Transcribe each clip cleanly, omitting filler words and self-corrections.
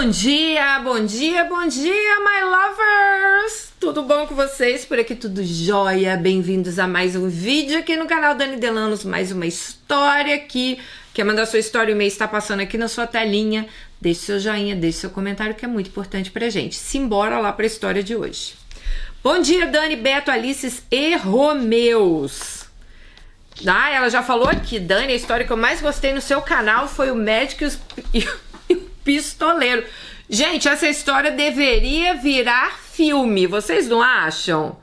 Bom dia, bom dia, bom dia, my lovers! Tudo bom com vocês? Por aqui tudo jóia? Bem-vindos a mais um vídeo aqui no canal Dani Delanos, mais uma história aqui. Quer mandar sua história, o e-mail está passando aqui na sua telinha. Deixe seu joinha, deixe seu comentário, que é muito importante pra gente. Simbora lá pra história de hoje. Bom dia, Dani, Beto, Alices e Romeus. Ah, ela já falou aqui, Dani, a história que eu mais gostei no seu canal foi o médico e o pistoleiro. Gente, essa história deveria virar filme, vocês não acham?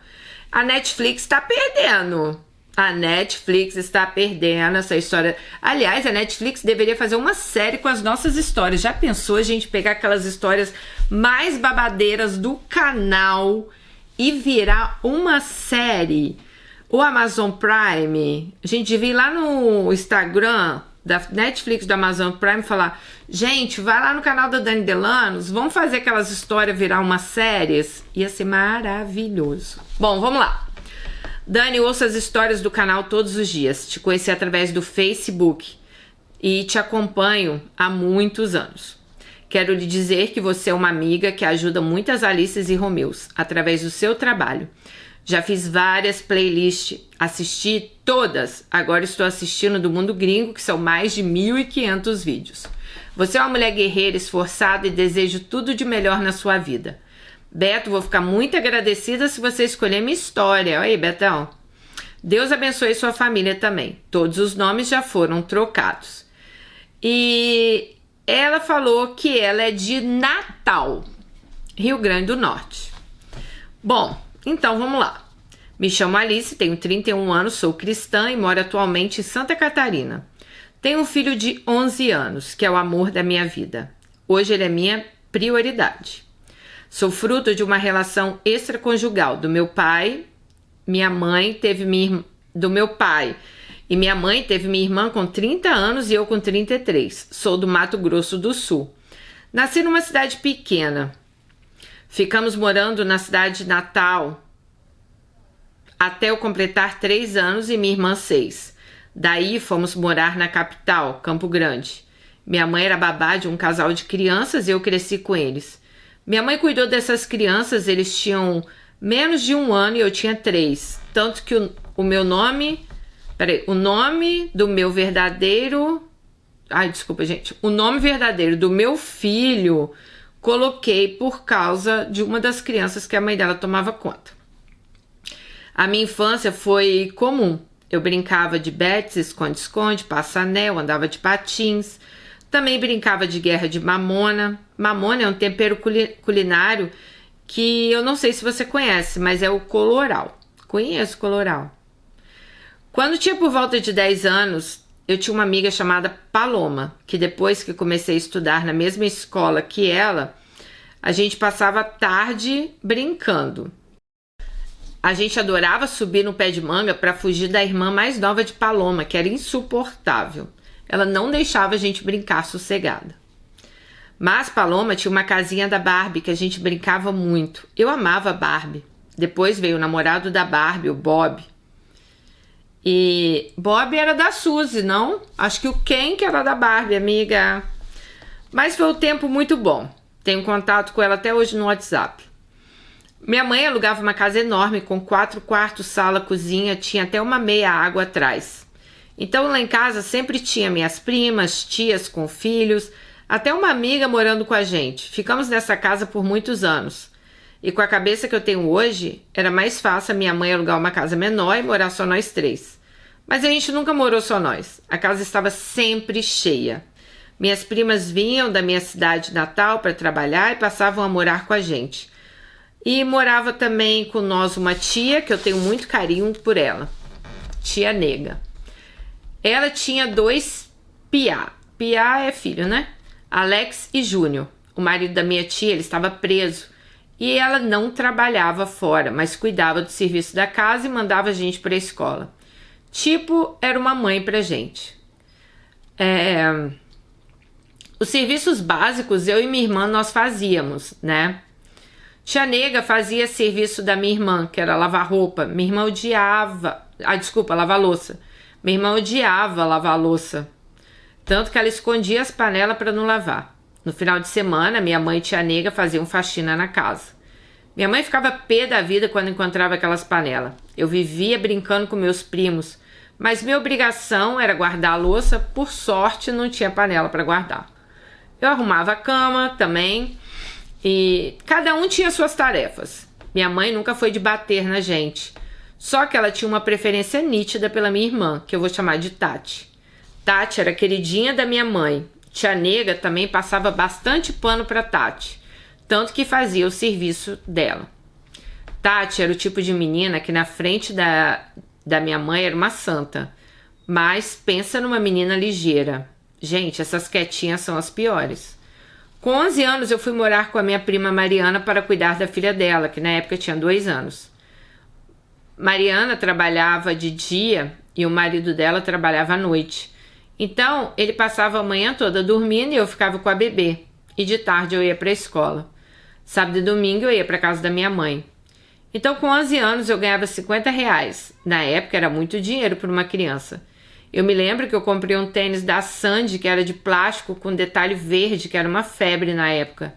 A Netflix tá perdendo. A Netflix está perdendo essa história. Aliás, a Netflix deveria fazer uma série com as nossas histórias. Já pensou a gente pegar aquelas histórias mais babadeiras do canal e virar uma série? O Amazon Prime, a gente devia ir lá no Instagram da Netflix, do Amazon Prime, falar: gente, vai lá no canal da Dani Delanos, vamos fazer aquelas histórias virar umas séries. Ia ser maravilhoso. Bom, vamos lá. Dani, ouço as histórias do canal todos os dias. Te conheci através do Facebook e te acompanho há muitos anos. Quero lhe dizer que você é uma amiga que ajuda muitas Alices e Romeus através do seu trabalho. Já fiz várias playlists, assisti todas. Agora estou assistindo do Mundo Gringo, que são mais de 1.500 vídeos. Você é uma mulher guerreira, esforçada e desejo tudo de melhor na sua vida. Beto, vou ficar muito agradecida se você escolher minha história. Oi, Betão. Deus abençoe sua família também. Todos os nomes já foram trocados. E ela falou que ela é de Natal, Rio Grande do Norte. Bom, então vamos lá. Me chamo Alice, tenho 31 anos, sou cristã e moro atualmente em Santa Catarina. Tenho um filho de 11 anos, que é o amor da minha vida. Hoje ele é minha prioridade. Sou fruto de uma relação extraconjugal do meu pai, minha mãe teve do meu pai e minha mãe teve minha irmã com 30 anos e eu com 33. Sou do Mato Grosso do Sul. Nasci numa cidade pequena. Ficamos morando na cidade de Natal até eu completar 3 anos e minha irmã 6. Daí fomos morar na capital, Campo Grande. Minha mãe era babá de um casal de crianças e eu cresci com eles. Minha mãe cuidou dessas crianças, eles tinham menos de 1 ano e eu tinha 3. Tanto que o nome do meu verdadeiro... Ai, desculpa, gente. O nome verdadeiro do meu filho coloquei por causa de uma das crianças que a mãe dela tomava conta. A minha infância foi comum. Eu brincava de bets, esconde-esconde, passa-anel, andava de patins. Também brincava de guerra de mamona. Mamona é um tempero culinário que eu não sei se você conhece, mas é o coloral. Conheço coloral. Quando tinha por volta de 10 anos, eu tinha uma amiga chamada Paloma, que depois que comecei a estudar na mesma escola que ela, a gente passava a tarde brincando. A gente adorava subir no pé de manga para fugir da irmã mais nova de Paloma, que era insuportável. Ela não deixava a gente brincar sossegada. Mas Paloma tinha uma casinha da Barbie que a gente brincava muito. Eu amava Barbie. Depois veio o namorado da Barbie, o Bob. E Bob era da Suzy, não? Acho que o Ken que era da Barbie, amiga. Mas foi um tempo muito bom. Tenho contato com ela até hoje no WhatsApp. Minha mãe alugava uma casa enorme com 4 quartos, sala, cozinha. Tinha até uma meia água atrás. Então lá em casa sempre tinha minhas primas, tias com filhos, até uma amiga morando com a gente. Ficamos nessa casa por muitos anos. E com a cabeça que eu tenho hoje, era mais fácil a minha mãe alugar uma casa menor e morar só nós 3. Mas a gente nunca morou só nós. A casa estava sempre cheia. Minhas primas vinham da minha cidade natal para trabalhar e passavam a morar com a gente. E morava também com nós uma tia, que eu tenho muito carinho por ela. Tia Nega. Ela tinha 2 piá. Piá é filho, né? Alex e Júnior. O marido da minha tia, ele estava preso. E ela não trabalhava fora, mas cuidava do serviço da casa e mandava a gente para a escola. Tipo, era uma mãe pra gente. Os serviços básicos, eu e minha irmã, nós fazíamos, né? Tia Nega fazia serviço da minha irmã, que era lavar roupa. Minha irmã odiava... lavar louça. Minha irmã odiava lavar louça. Tanto que ela escondia as panelas para não lavar. No final de semana, minha mãe e tia Nega faziam faxina na casa. Minha mãe ficava pé da vida quando encontrava aquelas panelas. Eu vivia brincando com meus primos, mas minha obrigação era guardar a louça. Por sorte, não tinha panela para guardar. Eu arrumava a cama também e cada um tinha suas tarefas. Minha mãe nunca foi de bater na gente, só que ela tinha uma preferência nítida pela minha irmã, que eu vou chamar de Tati. Tati era queridinha da minha mãe. Tia Nega também passava bastante pano para Tati, tanto que fazia o serviço dela. Tati era o tipo de menina que na frente da minha mãe era uma santa, mas pensa numa menina ligeira. Gente, essas quietinhas são as piores. Com 11 anos eu fui morar com a minha prima Mariana para cuidar da filha dela, que na época tinha 2 anos. Mariana trabalhava de dia e o marido dela trabalhava à noite. Então, ele passava a manhã toda dormindo e eu ficava com a bebê. E de tarde eu ia para a escola. Sábado e domingo eu ia para casa da minha mãe. Então, com 11 anos eu ganhava R$50. Na época era muito dinheiro para uma criança. Eu me lembro que eu comprei um tênis da Sandy, que era de plástico com detalhe verde, que era uma febre na época.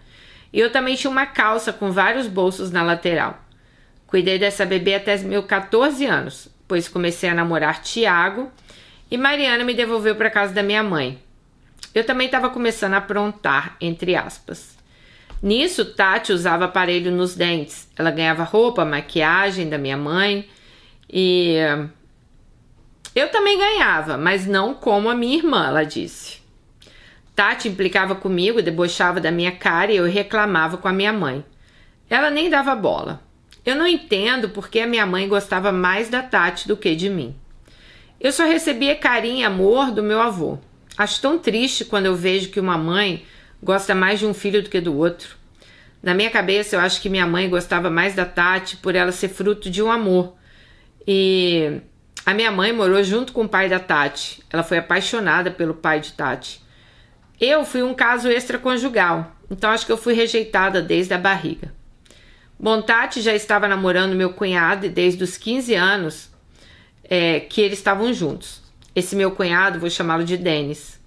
E eu também tinha uma calça com vários bolsos na lateral. Cuidei dessa bebê até meus 14 anos, pois comecei a namorar Tiago e Mariana me devolveu para casa da minha mãe. Eu também estava começando a aprontar, entre aspas. Nisso, Tati usava aparelho nos dentes. Ela ganhava roupa, maquiagem da minha mãe e eu também ganhava, mas não como a minha irmã, ela disse. Tati implicava comigo, debochava da minha cara e eu reclamava com a minha mãe. Ela nem dava bola. Eu não entendo porque a minha mãe gostava mais da Tati do que de mim. Eu só recebia carinho e amor do meu avô. Acho tão triste quando eu vejo que uma mãe gosta mais de um filho do que do outro. Na minha cabeça, eu acho que minha mãe gostava mais da Tati por ela ser fruto de um amor. E a minha mãe morou junto com o pai da Tati. Ela foi apaixonada pelo pai de Tati. Eu fui um caso extraconjugal, então acho que eu fui rejeitada desde a barriga. Bom, Tati já estava namorando meu cunhado desde os 15 anos que eles estavam juntos. Esse meu cunhado, vou chamá-lo de Denis.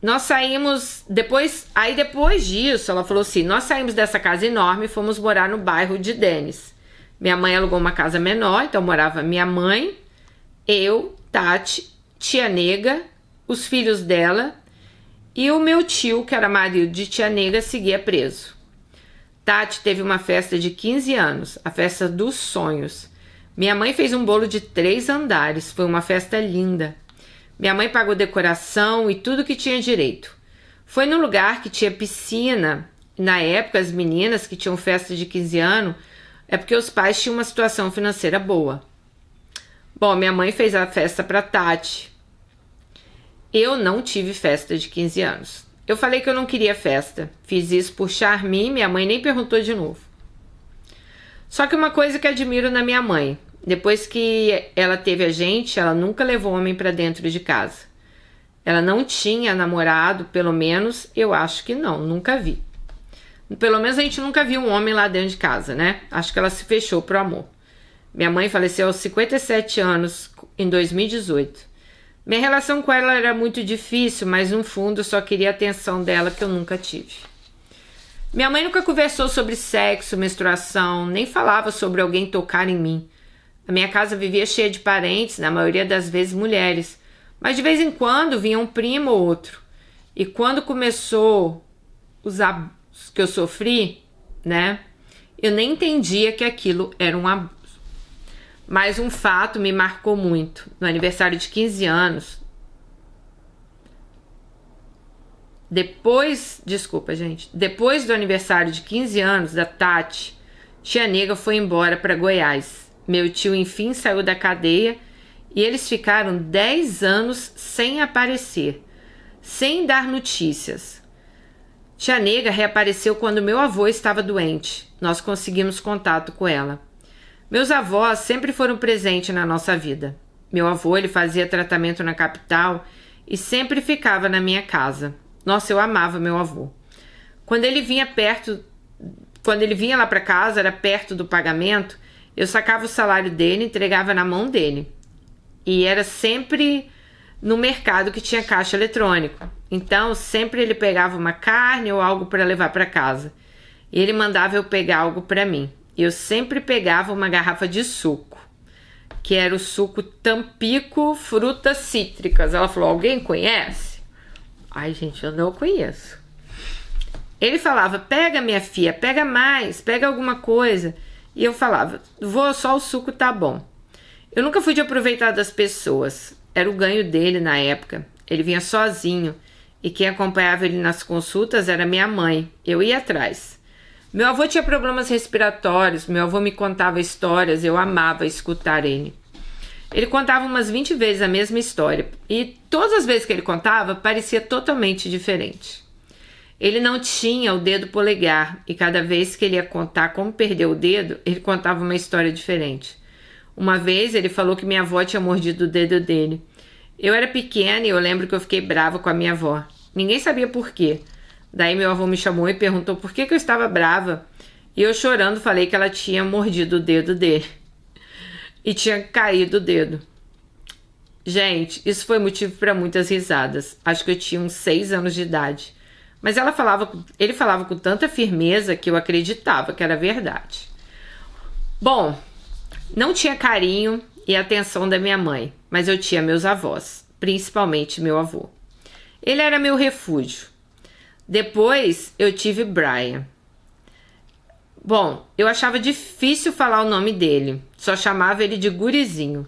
Nós saímos, depois disso, ela falou assim, nós saímos dessa casa enorme e fomos morar no bairro de Denis. Minha mãe alugou uma casa menor, então morava minha mãe, eu, Tati, tia Nega, os filhos dela e o meu tio, que era marido de tia Nega, seguia preso. Tati teve uma festa de 15 anos, a festa dos sonhos. Minha mãe fez um bolo de 3 andares, foi uma festa linda. Minha mãe pagou decoração e tudo que tinha direito. Foi num lugar que tinha piscina. Na época, as meninas que tinham festa de 15 anos é porque os pais tinham uma situação financeira boa. Bom, minha mãe fez a festa para Tati. Eu não tive festa de 15 anos. Eu falei que eu não queria festa. Fiz isso por charme, minha mãe nem perguntou de novo. Só que uma coisa que admiro na minha mãe, depois que ela teve a gente, ela nunca levou homem para dentro de casa. Ela não tinha namorado, pelo menos eu acho que não, nunca vi. Pelo menos a gente nunca viu um homem lá dentro de casa, né? Acho que ela se fechou pro amor. Minha mãe faleceu aos 57 anos, em 2018. Minha relação com ela era muito difícil, mas no fundo eu só queria a atenção dela que eu nunca tive. Minha mãe nunca conversou sobre sexo, menstruação, nem falava sobre alguém tocar em mim. A minha casa vivia cheia de parentes, na maioria das vezes mulheres, mas de vez em quando vinha um primo ou outro. E quando começou os abusos que eu sofri, né, eu nem entendia que aquilo era um abuso. Mas um fato me marcou muito. No aniversário de 15 anos, depois do aniversário de 15 anos da Tati, tia Nega foi embora para Goiás. Meu tio, enfim, saiu da cadeia e eles ficaram 10 anos sem aparecer, sem dar notícias. Tia Nega reapareceu quando meu avô estava doente. Nós conseguimos contato com ela. Meus avós sempre foram presentes na nossa vida. Meu avô, ele fazia tratamento na capital e sempre ficava na minha casa. Nossa, eu amava meu avô. Quando ele vinha lá para casa, era perto do pagamento, eu sacava o salário dele e entregava na mão dele. E era sempre no mercado que tinha caixa eletrônico. Então, sempre ele pegava uma carne ou algo para levar para casa. E ele mandava eu pegar algo para mim. Eu sempre pegava uma garrafa de suco, que era o suco Tampico Frutas Cítricas. Ela falou, alguém conhece? Ai, gente, eu não conheço. Ele falava, pega minha filha, pega mais, pega alguma coisa. E eu falava, vou, só o suco tá bom. Eu nunca fui de aproveitar das pessoas. Era o ganho dele na época. Ele vinha sozinho. E quem acompanhava ele nas consultas era minha mãe. Eu ia atrás. Meu avô tinha problemas respiratórios. Meu avô me contava histórias. Eu amava escutar ele. Ele contava umas 20 vezes a mesma história. E todas as vezes que ele contava, parecia totalmente diferente. Ele não tinha o dedo polegar. E cada vez que ele ia contar como perdeu o dedo, ele contava uma história diferente. Uma vez ele falou que minha avó tinha mordido o dedo dele. Eu era pequena e eu lembro que eu fiquei brava com a minha avó. Ninguém sabia por quê. Daí meu avô me chamou e perguntou por que eu estava brava. E eu chorando falei que ela tinha mordido o dedo dele. E tinha caído o dedo. Gente, isso foi motivo para muitas risadas. Acho que eu tinha uns 6 anos de idade. Mas ele falava com tanta firmeza que eu acreditava que era verdade. Bom, não tinha carinho e atenção da minha mãe, mas eu tinha meus avós, principalmente meu avô. Ele era meu refúgio. Depois eu tive Brian. Bom, eu achava difícil falar o nome dele, só chamava ele de gurizinho.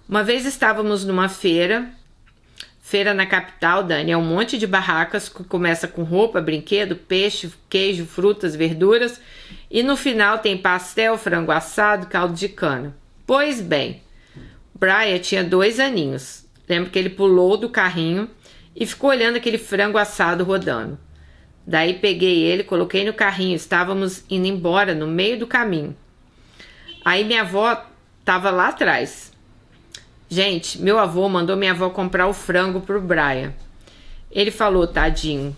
Uma vez estávamos numa feira na capital, Dani, é um monte de barracas que começa com roupa, brinquedo, peixe, queijo, frutas, verduras e no final tem pastel, frango assado, caldo de cana. Pois bem, Brian tinha 2 aninhos. Lembro que ele pulou do carrinho e ficou olhando aquele frango assado rodando. Daí peguei ele, coloquei no carrinho, estávamos indo embora no meio do caminho. Aí minha avó estava lá atrás. Gente, meu avô mandou minha avó comprar o frango pro Brian. Ele falou, tadinho,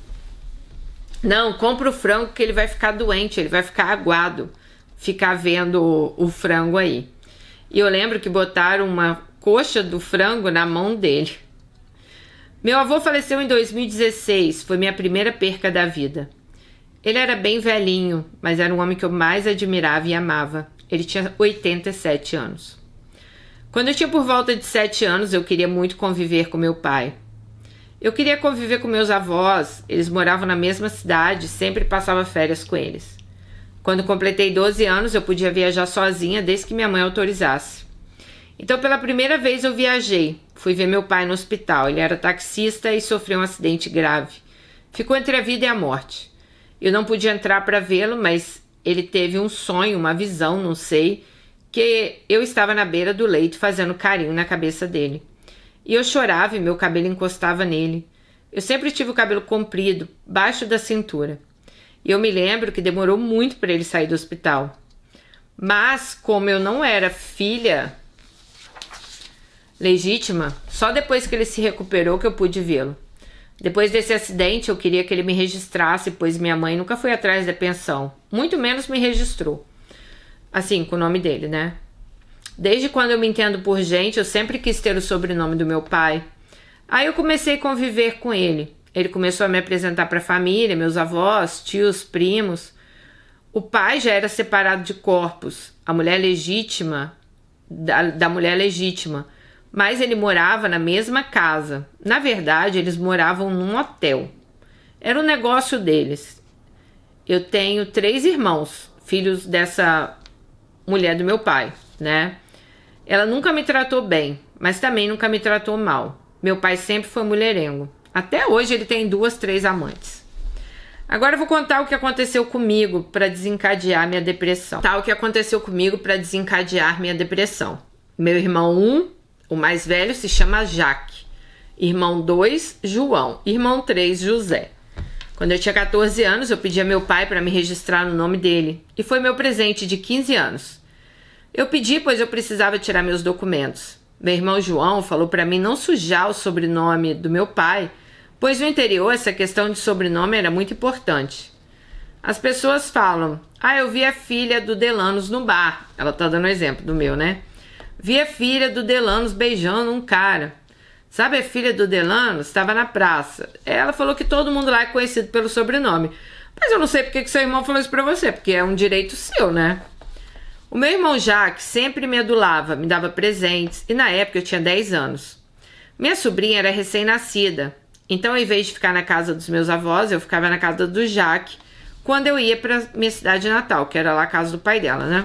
não, compra o frango que ele vai ficar doente, ele vai ficar aguado, ficar vendo o frango aí. E eu lembro que botaram uma coxa do frango na mão dele. Meu avô faleceu em 2016, foi minha primeira perca da vida. Ele era bem velhinho, mas era um homem que eu mais admirava e amava. Ele tinha 87 anos. Quando eu tinha por volta de 7 anos, eu queria muito conviver com meu pai. Eu queria conviver com meus avós, eles moravam na mesma cidade, sempre passava férias com eles. Quando completei 12 anos, eu podia viajar sozinha desde que minha mãe autorizasse. Então, pela primeira vez eu viajei. Fui ver meu pai no hospital. Ele era taxista e sofreu um acidente grave. Ficou entre a vida e a morte. Eu não podia entrar para vê-lo, mas ele teve um sonho, uma visão, não sei, que eu estava na beira do leito fazendo carinho na cabeça dele. E eu chorava e meu cabelo encostava nele. Eu sempre tive o cabelo comprido, baixo da cintura. E eu me lembro que demorou muito para ele sair do hospital. Mas, como eu não era filha legítima, só depois que ele se recuperou que eu pude vê-lo. Depois desse acidente, eu queria que ele me registrasse, pois minha mãe nunca foi atrás da pensão. Muito menos me registrou. Assim, com o nome dele, né? Desde quando eu me entendo por gente, eu sempre quis ter o sobrenome do meu pai. Aí eu comecei a conviver com ele. Ele começou a me apresentar para a família, meus avós, tios, primos. O pai já era separado de corpos, a mulher legítima da mulher legítima, mas ele morava na mesma casa. Na verdade, eles moravam num hotel. Era o negócio deles. Eu tenho 3 irmãos, filhos dessa mulher do meu pai, né? Ela nunca me tratou bem, mas também nunca me tratou mal. Meu pai sempre foi mulherengo. Até hoje ele tem 2, 3 amantes. Agora eu vou contar o que aconteceu comigo para desencadear minha depressão. Meu irmão 1, o mais velho, se chama Jaque. Irmão 2, João. Irmão 3, José. Quando eu tinha 14 anos, eu pedi a meu pai para me registrar no nome dele. E foi meu presente de 15 anos. Eu pedi, pois eu precisava tirar meus documentos. Meu irmão João falou para mim não sujar o sobrenome do meu pai, pois no interior essa questão de sobrenome era muito importante. As pessoas falam, eu vi a filha do Delanos no bar. Ela tá dando exemplo do meu, né? Vi a filha do Delanos beijando um cara. Sabe, a filha do Delano estava na praça. Ela falou que todo mundo lá é conhecido pelo sobrenome. Mas eu não sei porque que seu irmão falou isso pra você, porque é um direito seu, né? O meu irmão Jacques sempre me adulava, me dava presentes, e na época eu tinha 10 anos. Minha sobrinha era recém-nascida, então ao invés de ficar na casa dos meus avós, eu ficava na casa do Jacques quando eu ia pra minha cidade natal, que era lá a casa do pai dela, né?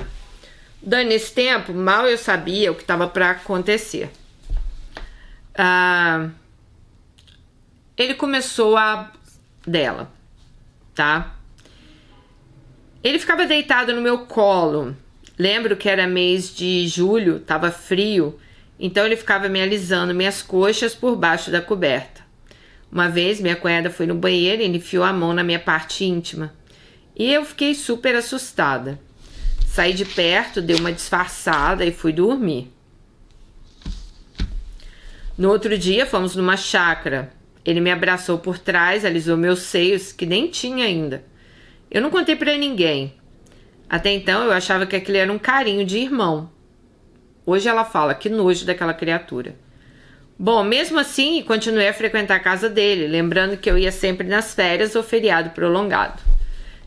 Nesse tempo, mal eu sabia o que estava para acontecer. Ele começou a dela, tá? Ele ficava deitado no meu colo. Lembro que era mês de julho, tava frio, então ele ficava me alisando minhas coxas por baixo da coberta. Uma vez minha cunhada foi no banheiro e ele enfiou a mão na minha parte íntima. E eu fiquei super assustada. Saí de perto, dei uma disfarçada e fui dormir. No outro dia, fomos numa chácara. Ele me abraçou por trás, alisou meus seios, que nem tinha ainda. Eu não contei pra ninguém. Até então, eu achava que aquele era um carinho de irmão. Hoje ela fala, que nojo daquela criatura. Bom, mesmo assim, continuei a frequentar a casa dele, lembrando que eu ia sempre nas férias ou feriado prolongado.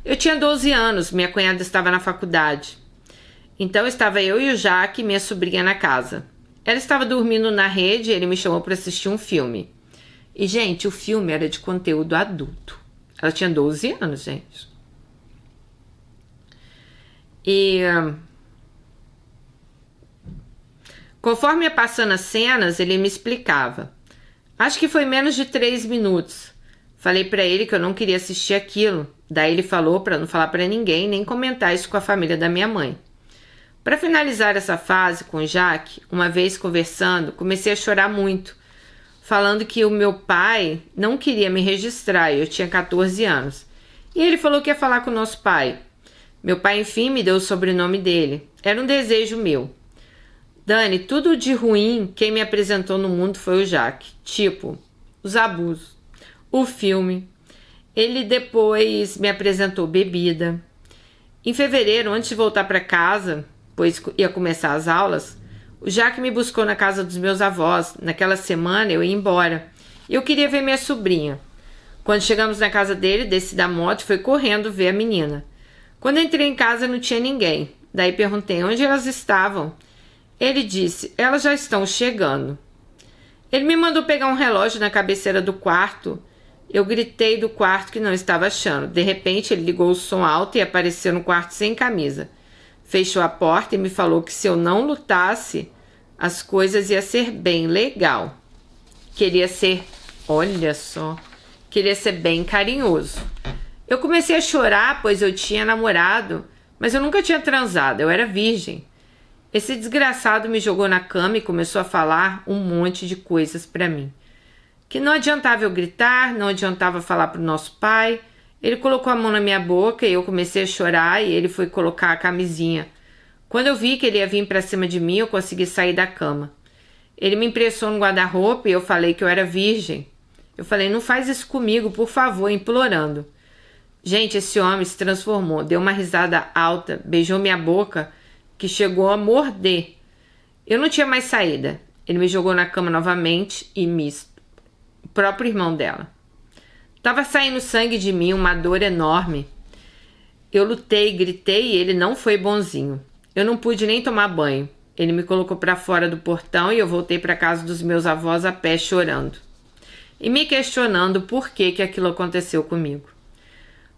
Eu tinha 12 anos, minha cunhada estava na faculdade. Então estava eu e o Jacques e minha sobrinha na casa. Ela estava dormindo na rede e ele me chamou para assistir um filme. E, gente, o filme era de conteúdo adulto. Ela tinha 12 anos, gente. E conforme ia passando as cenas, ele me explicava. Acho que foi menos de 3 minutos. Falei para ele que eu não queria assistir aquilo. Daí ele falou para não falar para ninguém, nem comentar isso com a família da minha mãe. Para finalizar essa fase com o Jacques, uma vez conversando, comecei a chorar muito, falando que o meu pai não queria me registrar e eu tinha 14 anos. E ele falou que ia falar com o nosso pai. Meu pai, enfim, me deu o sobrenome dele. Era um desejo meu. Dani, tudo de ruim, quem me apresentou no mundo foi o Jacques. Tipo, os abusos, o filme. Ele depois me apresentou bebida. Em fevereiro, antes de voltar para casa, pois ia começar as aulas, o Jacques me buscou na casa dos meus avós. Naquela semana eu ia embora. Eu queria ver minha sobrinha. Quando chegamos na casa dele, desci da moto e fui correndo ver a menina. Quando entrei em casa não tinha ninguém. Daí perguntei onde elas estavam. Ele disse, elas já estão chegando. Ele me mandou pegar um relógio na cabeceira do quarto. Eu gritei do quarto que não estava achando. De repente ele ligou o som alto e apareceu no quarto sem camisa. Fechou a porta e me falou que se eu não lutasse, as coisas iam ser bem legal. Queria ser, olha só, queria ser bem carinhoso. Eu comecei a chorar, pois eu tinha namorado, mas eu nunca tinha transado, eu era virgem. Esse desgraçado me jogou na cama e começou a falar um monte de coisas pra mim. Que não adiantava eu gritar, não adiantava falar pro nosso pai. Ele colocou a mão na minha boca e eu comecei a chorar e ele foi colocar a camisinha. Quando eu vi que ele ia vir pra cima de mim, eu consegui sair da cama. Ele me impressou no guarda-roupa e eu falei que eu era virgem. Eu falei, não faz isso comigo, por favor, implorando. Gente, esse homem se transformou, deu uma risada alta, beijou minha boca, que chegou a morder. Eu não tinha mais saída. Ele me jogou na cama novamente e o próprio irmão dela. Tava saindo sangue de mim, uma dor enorme. Eu lutei, gritei e ele não foi bonzinho. Eu não pude nem tomar banho. Ele me colocou para fora do portão e eu voltei para casa dos meus avós a pé chorando. E me questionando por que aquilo aconteceu comigo.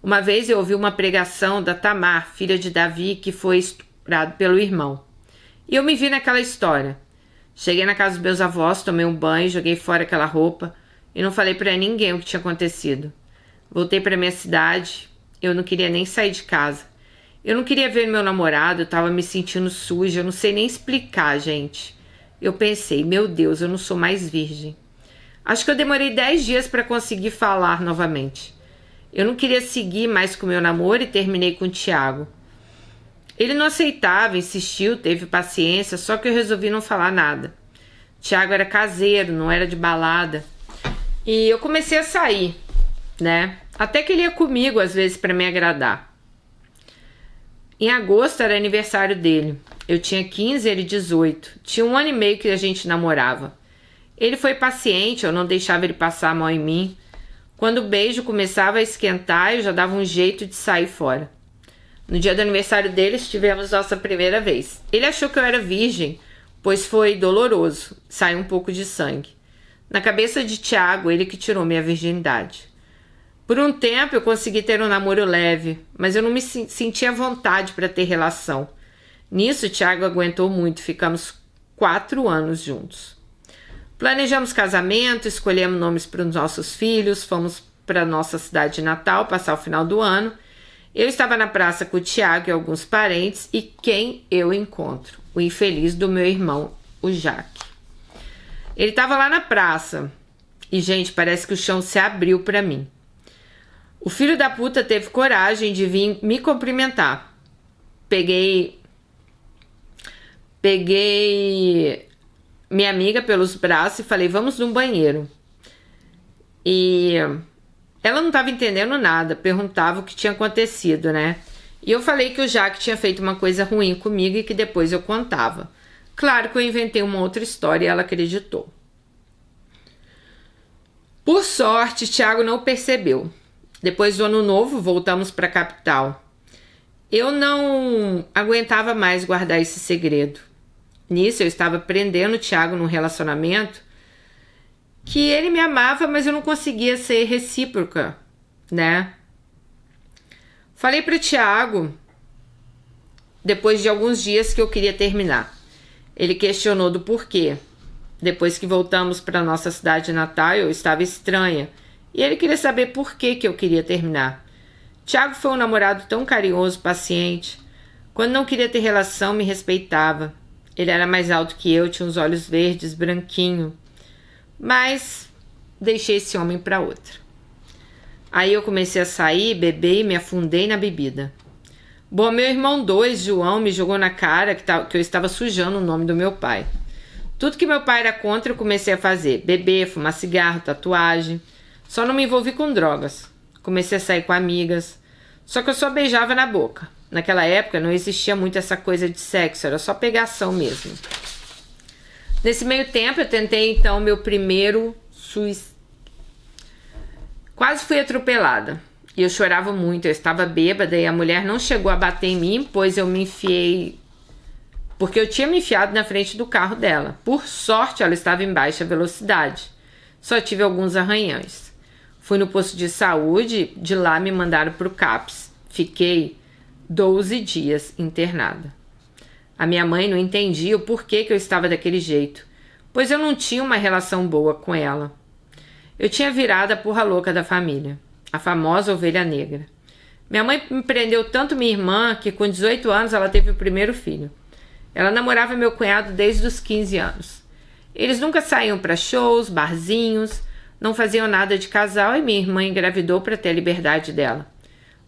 Uma vez eu ouvi uma pregação da Tamar, filha de Davi, que foi estuprado pelo irmão. E eu me vi naquela história. Cheguei na casa dos meus avós, tomei um banho, joguei fora aquela roupa e não falei pra ninguém o que tinha acontecido. Voltei pra minha cidade, eu não queria nem sair de casa. Eu não queria ver meu namorado, eu tava me sentindo suja, eu não sei nem explicar, gente. Eu pensei, meu Deus, eu não sou mais virgem. Acho que eu demorei 10 dias pra conseguir falar novamente. Eu não queria seguir mais com meu namoro e terminei com o Thiago. Ele não aceitava, insistiu, teve paciência, só que eu resolvi não falar nada. Thiago era caseiro, não era de balada. E eu comecei a sair, né? Até que ele ia comigo às vezes para me agradar. Em agosto era aniversário dele. Eu tinha 15 e ele 18. Tinha 1 ano e meio que a gente namorava. Ele foi paciente, eu não deixava ele passar a mão em mim. Quando o beijo começava a esquentar, eu já dava um jeito de sair fora. No dia do aniversário deles, tivemos nossa primeira vez. Ele achou que eu era virgem, pois foi doloroso, saiu um pouco de sangue. Na cabeça de Tiago, ele que tirou minha virgindade. Por um tempo eu consegui ter um namoro leve, mas eu não me sentia à vontade para ter relação. Nisso, Tiago aguentou muito, ficamos 4 anos juntos. Planejamos casamento, escolhemos nomes para os nossos filhos, fomos para nossa cidade natal passar o final do ano. Eu estava na praça com o Tiago e alguns parentes, e quem eu encontro? O infeliz do meu irmão, o Jaque. Ele estava lá na praça e, gente, parece que o chão se abriu para mim. O filho da puta teve coragem de vir me cumprimentar. Peguei minha amiga pelos braços e falei, vamos num banheiro. E ela não estava entendendo nada, perguntava o que tinha acontecido, né? E eu falei que o Jaque tinha feito uma coisa ruim comigo e que depois eu contava. Claro que eu inventei uma outra história e ela acreditou. Por sorte, Tiago não percebeu. Depois do ano novo, voltamos para a capital. Eu não aguentava mais guardar esse segredo. Nisso, eu estava prendendo o Tiago num relacionamento que ele me amava, mas eu não conseguia ser recíproca, né? Falei para o Tiago, depois de alguns dias, que eu queria terminar. Ele questionou do porquê. Depois que voltamos para nossa cidade natal, eu estava estranha. E ele queria saber por que eu queria terminar. Tiago foi um namorado tão carinhoso, paciente. Quando não queria ter relação, me respeitava. Ele era mais alto que eu, tinha os olhos verdes, branquinho. Mas deixei esse homem para outra. Aí eu comecei a sair, beber e me afundei na bebida. Bom, meu irmão 2, João, me jogou na cara que eu estava sujando o nome do meu pai. Tudo que meu pai era contra eu comecei a fazer. Beber, fumar cigarro, tatuagem. Só não me envolvi com drogas. Comecei a sair com amigas. Só que eu só beijava na boca. Naquela época não existia muito essa coisa de sexo, era só pegação mesmo. Nesse meio tempo eu tentei então meu primeiro suicídio. Quase fui atropelada. E eu chorava muito, eu estava bêbada e a mulher não chegou a bater em mim, pois eu me enfiei... Porque eu tinha me enfiado na frente do carro dela. Por sorte, ela estava em baixa velocidade. Só tive alguns arranhões. Fui no posto de saúde, de lá me mandaram para o CAPS. Fiquei 12 dias internada. A minha mãe não entendia o porquê que eu estava daquele jeito, pois eu não tinha uma relação boa com ela. Eu tinha virado a porra louca da família, a famosa ovelha negra. Minha mãe me prendeu tanto minha irmã que com 18 anos ela teve o primeiro filho. Ela namorava meu cunhado desde os 15 anos. Eles nunca saíam para shows, barzinhos, não faziam nada de casal e minha irmã engravidou para ter a liberdade dela.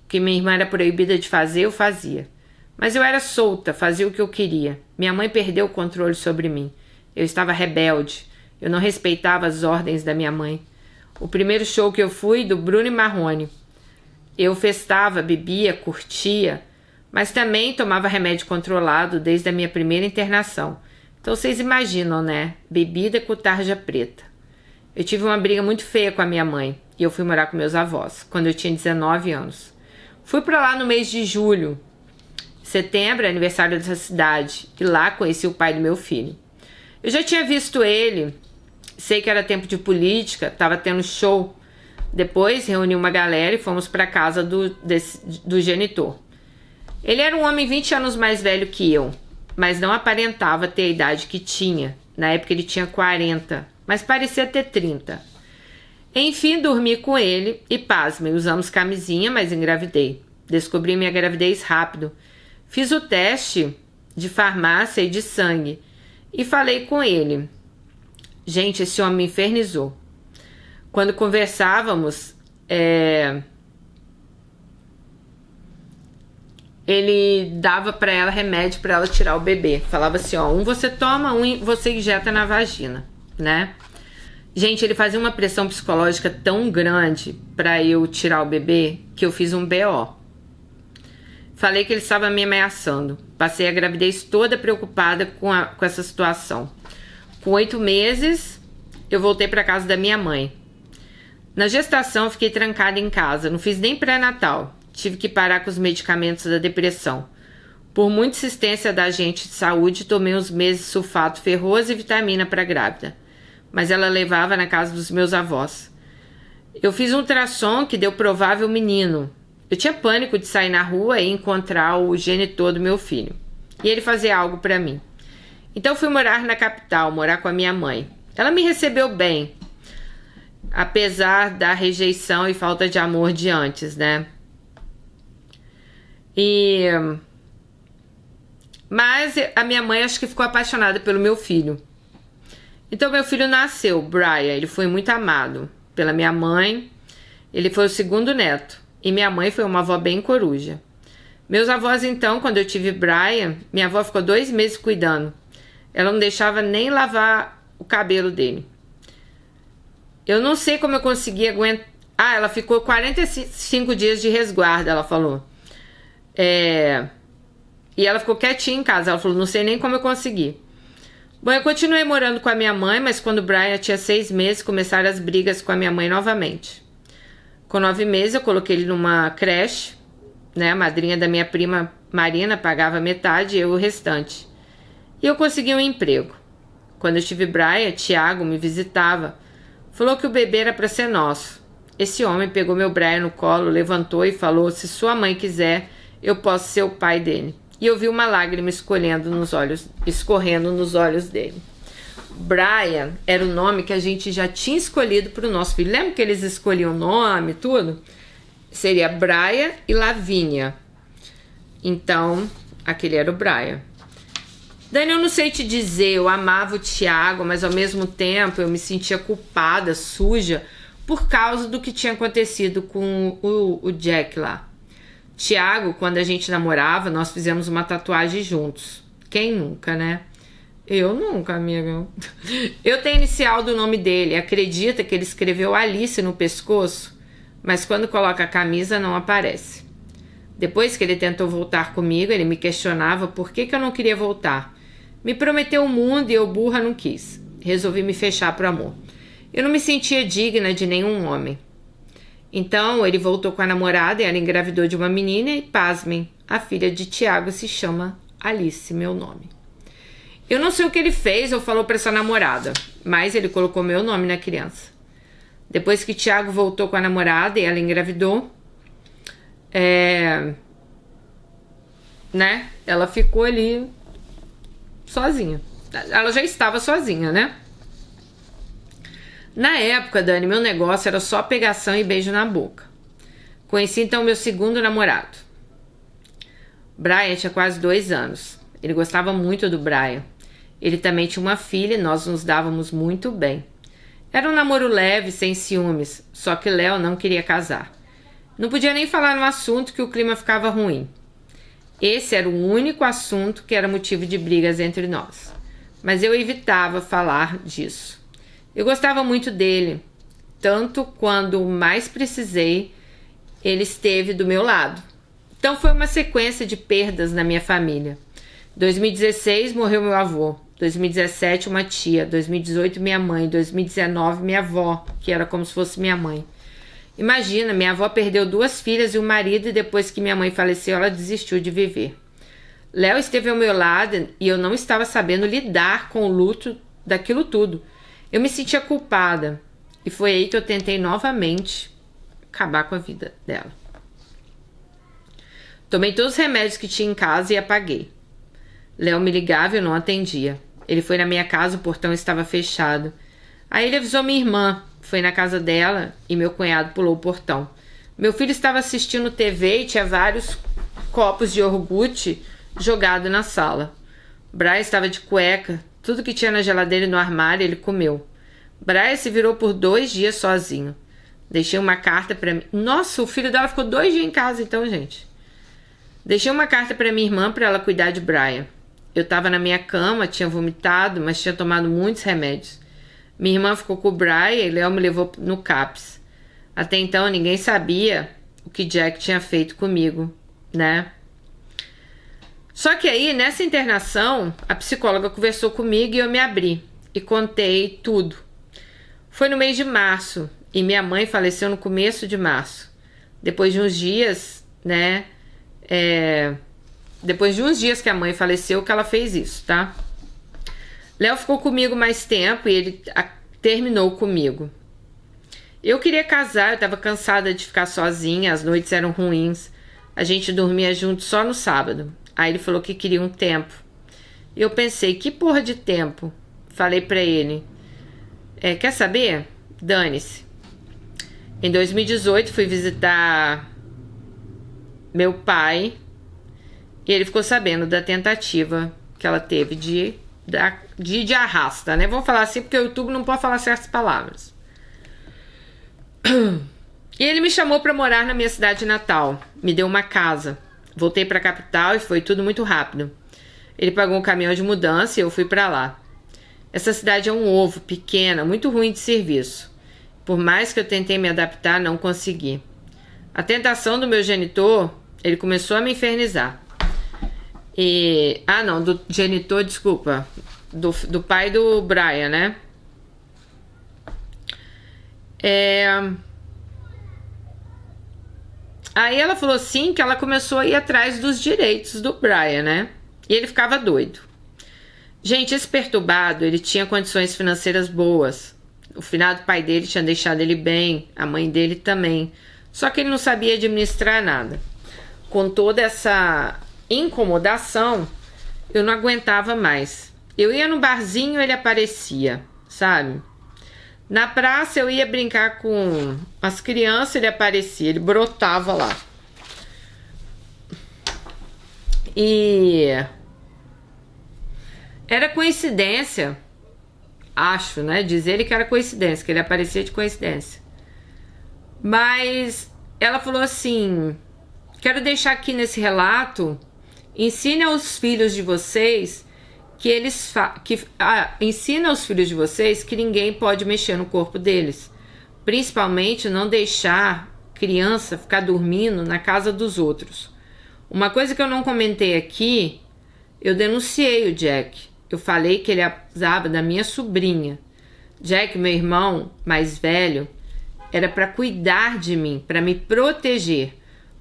O que minha irmã era proibida de fazer, eu fazia. Mas eu era solta, fazia o que eu queria. Minha mãe perdeu o controle sobre mim. Eu estava rebelde. Eu não respeitava as ordens da minha mãe. O primeiro show que eu fui, do Bruno e Marrone. Eu festava, bebia, curtia, mas também tomava remédio controlado desde a minha primeira internação. Então vocês imaginam, né? Bebida com tarja preta. Eu tive uma briga muito feia com a minha mãe e eu fui morar com meus avós, quando eu tinha 19 anos. Fui para lá no mês de julho. Setembro é aniversário dessa cidade e lá conheci o pai do meu filho. Eu já tinha visto ele, sei que era tempo de política, estava tendo show. Depois reuni uma galera e fomos para casa do genitor. Ele era um homem 20 anos mais velho que eu, mas não aparentava ter a idade que tinha. Na época ele tinha 40, mas parecia ter 30. Enfim, dormi com ele e, pasmem, usamos camisinha, mas engravidei. Descobri minha gravidez rápido. Fiz o teste de farmácia e de sangue e falei com ele. Gente, esse homem me infernizou. Quando conversávamos, ele dava para ela remédio para ela tirar o bebê. Falava assim, ó, um você toma, um você injeta na vagina, né? Gente, ele fazia uma pressão psicológica tão grande para eu tirar o bebê que eu fiz um BO. Falei que ele estava me ameaçando. Passei a gravidez toda preocupada com essa situação. Com 8 meses, eu voltei para casa da minha mãe. Na gestação, fiquei trancada em casa, não fiz nem pré-natal. Tive que parar com os medicamentos da depressão. Por muita insistência da agente de saúde, tomei uns meses de sulfato ferroso e vitamina para grávida. Mas ela levava na casa dos meus avós. Eu fiz um ultrassom que deu provável menino. Eu tinha pânico de sair na rua e encontrar o genitor do meu filho. E ele fazer algo para mim. Então fui morar na capital, morar com a minha mãe. Ela me recebeu bem, apesar da rejeição e falta de amor de antes, né? Mas a minha mãe acho que ficou apaixonada pelo meu filho. Então meu filho nasceu, Brian. Ele foi muito amado pela minha mãe. Ele foi o segundo neto. E minha mãe foi uma avó bem coruja. Meus avós então, quando eu tive Brian, minha avó ficou 2 meses cuidando. Ela não deixava nem lavar o cabelo dele. Eu não sei como eu consegui aguentar. Ela ficou 45 dias de resguardo, ela falou. E ela ficou quietinha em casa. Ela falou, não sei nem como eu consegui. Bom, eu continuei morando com a minha mãe, mas quando o Brian tinha 6 meses, começaram as brigas com a minha mãe novamente. Com 9 meses, eu coloquei ele numa creche, né? A madrinha da minha prima Marina pagava metade e eu o restante. E eu consegui um emprego. Quando eu tive Brian, Tiago me visitava. Falou que o bebê era para ser nosso. Esse homem pegou meu Brian no colo, levantou e falou, se sua mãe quiser, eu posso ser o pai dele. E eu vi uma lágrima escorrendo nos olhos dele. Brian era o nome que a gente já tinha escolhido para o nosso filho. Lembra que eles escolhiam o nome e tudo? Seria Brian e Lavínia. Então, aquele era o Brian. Dani, eu não sei te dizer, eu amava o Tiago, mas ao mesmo tempo eu me sentia culpada, suja, por causa do que tinha acontecido com o Jack lá. Tiago, quando a gente namorava, nós fizemos uma tatuagem juntos. Quem nunca, né? Eu nunca, amiga. Eu tenho a inicial do nome dele. Acredita que ele escreveu Alice no pescoço? Mas quando coloca a camisa, não aparece. Depois que ele tentou voltar comigo, ele me questionava por que eu não queria voltar. Me prometeu o mundo e eu, burra, não quis. Resolvi me fechar pro amor. Eu não me sentia digna de nenhum homem. Então, ele voltou com a namorada e ela engravidou de uma menina e, pasmem, a filha de Tiago se chama Alice, meu nome. Eu não sei o que ele fez ou falou para essa namorada, mas ele colocou meu nome na criança. Depois que Tiago voltou com a namorada e ela engravidou, né? Ela ficou ali sozinha. Ela já estava sozinha, né? Na época, Dani, meu negócio era só pegação e beijo na boca. Conheci então meu segundo namorado. Brian tinha quase 2 anos. Ele gostava muito do Brian. Ele também tinha uma filha e nós nos dávamos muito bem. Era um namoro leve, sem ciúmes, só que Léo não queria casar. Não podia nem falar no assunto que o clima ficava ruim. Esse era o único assunto que era motivo de brigas entre nós. Mas eu evitava falar disso. Eu gostava muito dele, tanto quando mais precisei, ele esteve do meu lado. Então foi uma sequência de perdas na minha família. 2016 morreu meu avô, 2017 uma tia, 2018 minha mãe, 2019 minha avó, que era como se fosse minha mãe. Imagina, minha avó perdeu 2 filhas e um marido e depois que minha mãe faleceu, ela desistiu de viver. Léo esteve ao meu lado e eu não estava sabendo lidar com o luto daquilo tudo. Eu me sentia culpada e foi aí que eu tentei novamente acabar com a vida dela. Tomei todos os remédios que tinha em casa e apaguei. Léo me ligava e eu não atendia. Ele foi na minha casa, o portão estava fechado. Aí ele avisou minha irmã, foi na casa dela e meu cunhado pulou o portão. Meu filho estava assistindo TV e tinha vários copos de iogurte jogado na sala. Brian estava de cueca, tudo que tinha na geladeira e no armário ele comeu. Brian se virou por 2 dias sozinho. Deixei uma carta para mim. Nossa, o filho dela ficou 2 dias em casa então, gente. Deixei uma carta para minha irmã para ela cuidar de Brian. Eu estava na minha cama, tinha vomitado, mas tinha tomado muitos remédios. Minha irmã ficou com o Brian e Léo me levou no CAPS. Até então ninguém sabia o que Jack tinha feito comigo, né? Só que aí, nessa internação, a psicóloga conversou comigo e eu me abri. E contei tudo. Foi no mês de março e minha mãe faleceu no começo de março. Depois de uns dias, né? Depois de uns dias que a mãe faleceu, que ela fez isso, tá? Léo ficou comigo mais tempo e ele terminou comigo. Eu queria casar, eu tava cansada de ficar sozinha, as noites eram ruins. A gente dormia junto só no sábado. Aí ele falou que queria um tempo. E eu pensei, que porra de tempo? Falei pra ele, quer saber? Dane-se. Em 2018 fui visitar meu pai e ele ficou sabendo da tentativa que ela teve de arrasta, né? Vamos falar assim porque o YouTube não pode falar certas palavras. E ele me chamou para morar na minha cidade natal, me deu uma casa. Voltei para a capital e foi tudo muito rápido. Ele pagou um caminhão de mudança e eu fui para lá. Essa cidade é um ovo, pequena, muito ruim de serviço. Por mais que eu tentei me adaptar, não consegui. A tentação do meu genitor, ele começou a me infernizar. Do genitor, desculpa. Do pai do Brian, né? Aí ela falou assim que ela começou a ir atrás dos direitos do Brian, né? E ele ficava doido. Gente, esse perturbado, ele tinha condições financeiras boas. O finado pai dele tinha deixado ele bem, a mãe dele também. Só que ele não sabia administrar nada. Com toda essa incomodação, eu não aguentava mais. Eu ia no barzinho, ele aparecia, sabe? Na praça eu ia brincar com as crianças, ele aparecia, ele brotava lá. E era coincidência, acho, né? Diz ele que era coincidência, que ele aparecia de coincidência. Mas ela falou assim, quero deixar aqui nesse relato, ensine aos filhos de vocês ensina aos filhos de vocês que ninguém pode mexer no corpo deles. Principalmente não deixar criança ficar dormindo na casa dos outros. Uma coisa que eu não comentei aqui, eu denunciei o Jack. Eu falei que ele abusava da minha sobrinha. Jack, meu irmão mais velho, era para cuidar de mim, para me proteger.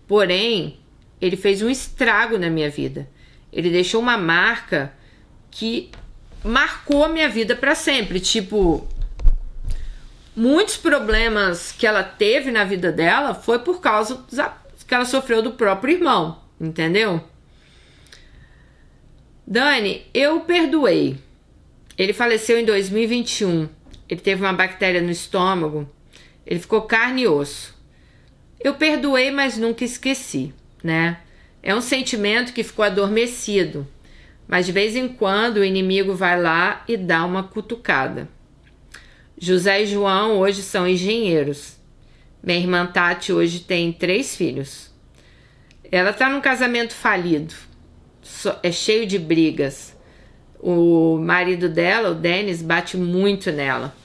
Porém, ele fez um estrago na minha vida. Ele deixou uma marca que marcou a minha vida para sempre. Tipo, muitos problemas que ela teve na vida dela foi por causa que ela sofreu do próprio irmão, entendeu? Dani, eu perdoei. Ele faleceu em 2021. Ele teve uma bactéria no estômago. Ele ficou carne e osso. Eu perdoei, mas nunca esqueci, né? É um sentimento que ficou adormecido. Mas de vez em quando o inimigo vai lá e dá uma cutucada. José e João hoje são engenheiros. Minha irmã Tati hoje tem 3 filhos. Ela tá num casamento falido. É cheio de brigas. O marido dela, o Denis, bate muito nela.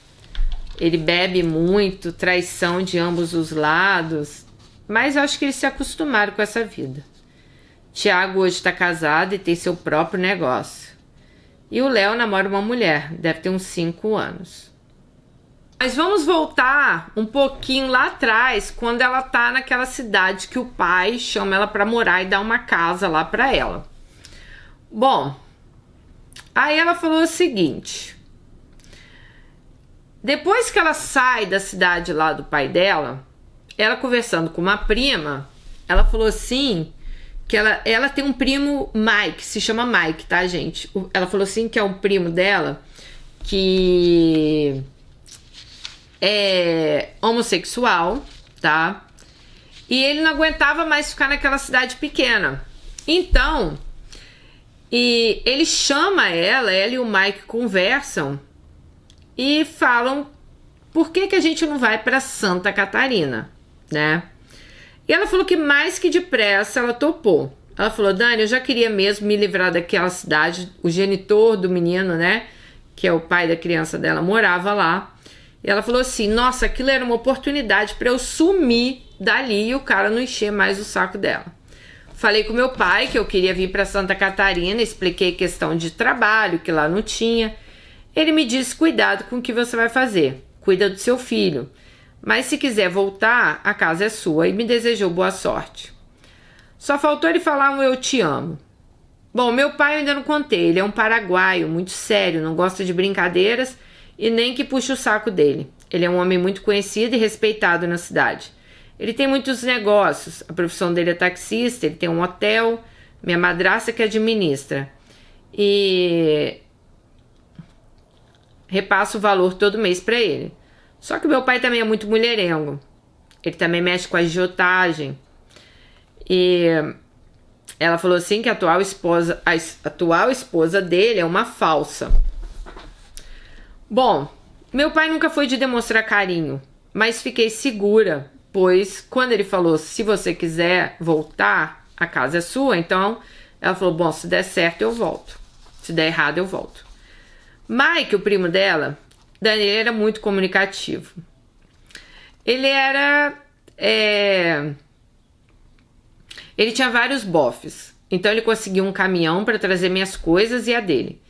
Ele bebe muito, traição de ambos os lados. Mas eu acho que eles se acostumaram com essa vida. Tiago hoje está casado e tem seu próprio negócio. E o Léo namora uma mulher, deve ter uns 5 anos. Mas vamos voltar um pouquinho lá atrás, quando ela tá naquela cidade que o pai chama ela para morar e dá uma casa lá para ela. Bom, aí ela falou o seguinte: depois que ela sai da cidade lá do pai dela, ela conversando com uma prima, ela falou assim que ela tem um primo, Mike, se chama Mike, tá, gente? Ela falou assim que é um primo dela que é homossexual, tá? E ele não aguentava mais ficar naquela cidade pequena. Então, ele chama ela e o Mike conversam e falam por que a gente não vai para Santa Catarina, né? E ela falou que mais que depressa ela topou. Ela falou: Dani, eu já queria mesmo me livrar daquela cidade. O genitor do menino, né, que é o pai da criança dela, morava lá. E ela falou assim: nossa, aquilo era uma oportunidade para eu sumir dali e o cara não encher mais o saco dela. Falei com meu pai que eu queria vir para Santa Catarina, expliquei questão de trabalho, que lá não tinha. Ele me disse: cuidado com o que você vai fazer. cuida do seu filho. Mas se quiser voltar, a casa é sua, e me desejou boa sorte. Só faltou ele falar um eu te amo. Bom, meu pai eu ainda não contei, ele é um paraguaio, muito sério, não gosta de brincadeiras e nem que puxe o saco dele. Ele é um homem muito conhecido e respeitado na cidade. Ele tem muitos negócios, a profissão dele é taxista, ele tem um hotel, minha madrasta que administra. E repasso o valor todo mês para ele. Só que meu pai também é muito mulherengo. Ele também mexe com a agiotagem. E ela falou assim que a atual esposa dele é uma falsa. Bom, meu pai nunca foi de demonstrar carinho, mas fiquei segura, pois quando ele falou, se você quiser voltar, a casa é sua, então ela falou, bom, se der certo eu volto, se der errado eu volto. Mike, o primo dela, Daniel, era muito comunicativo. Ele era... Ele tinha vários bofes, então ele conseguiu um caminhão para trazer minhas coisas e a dele.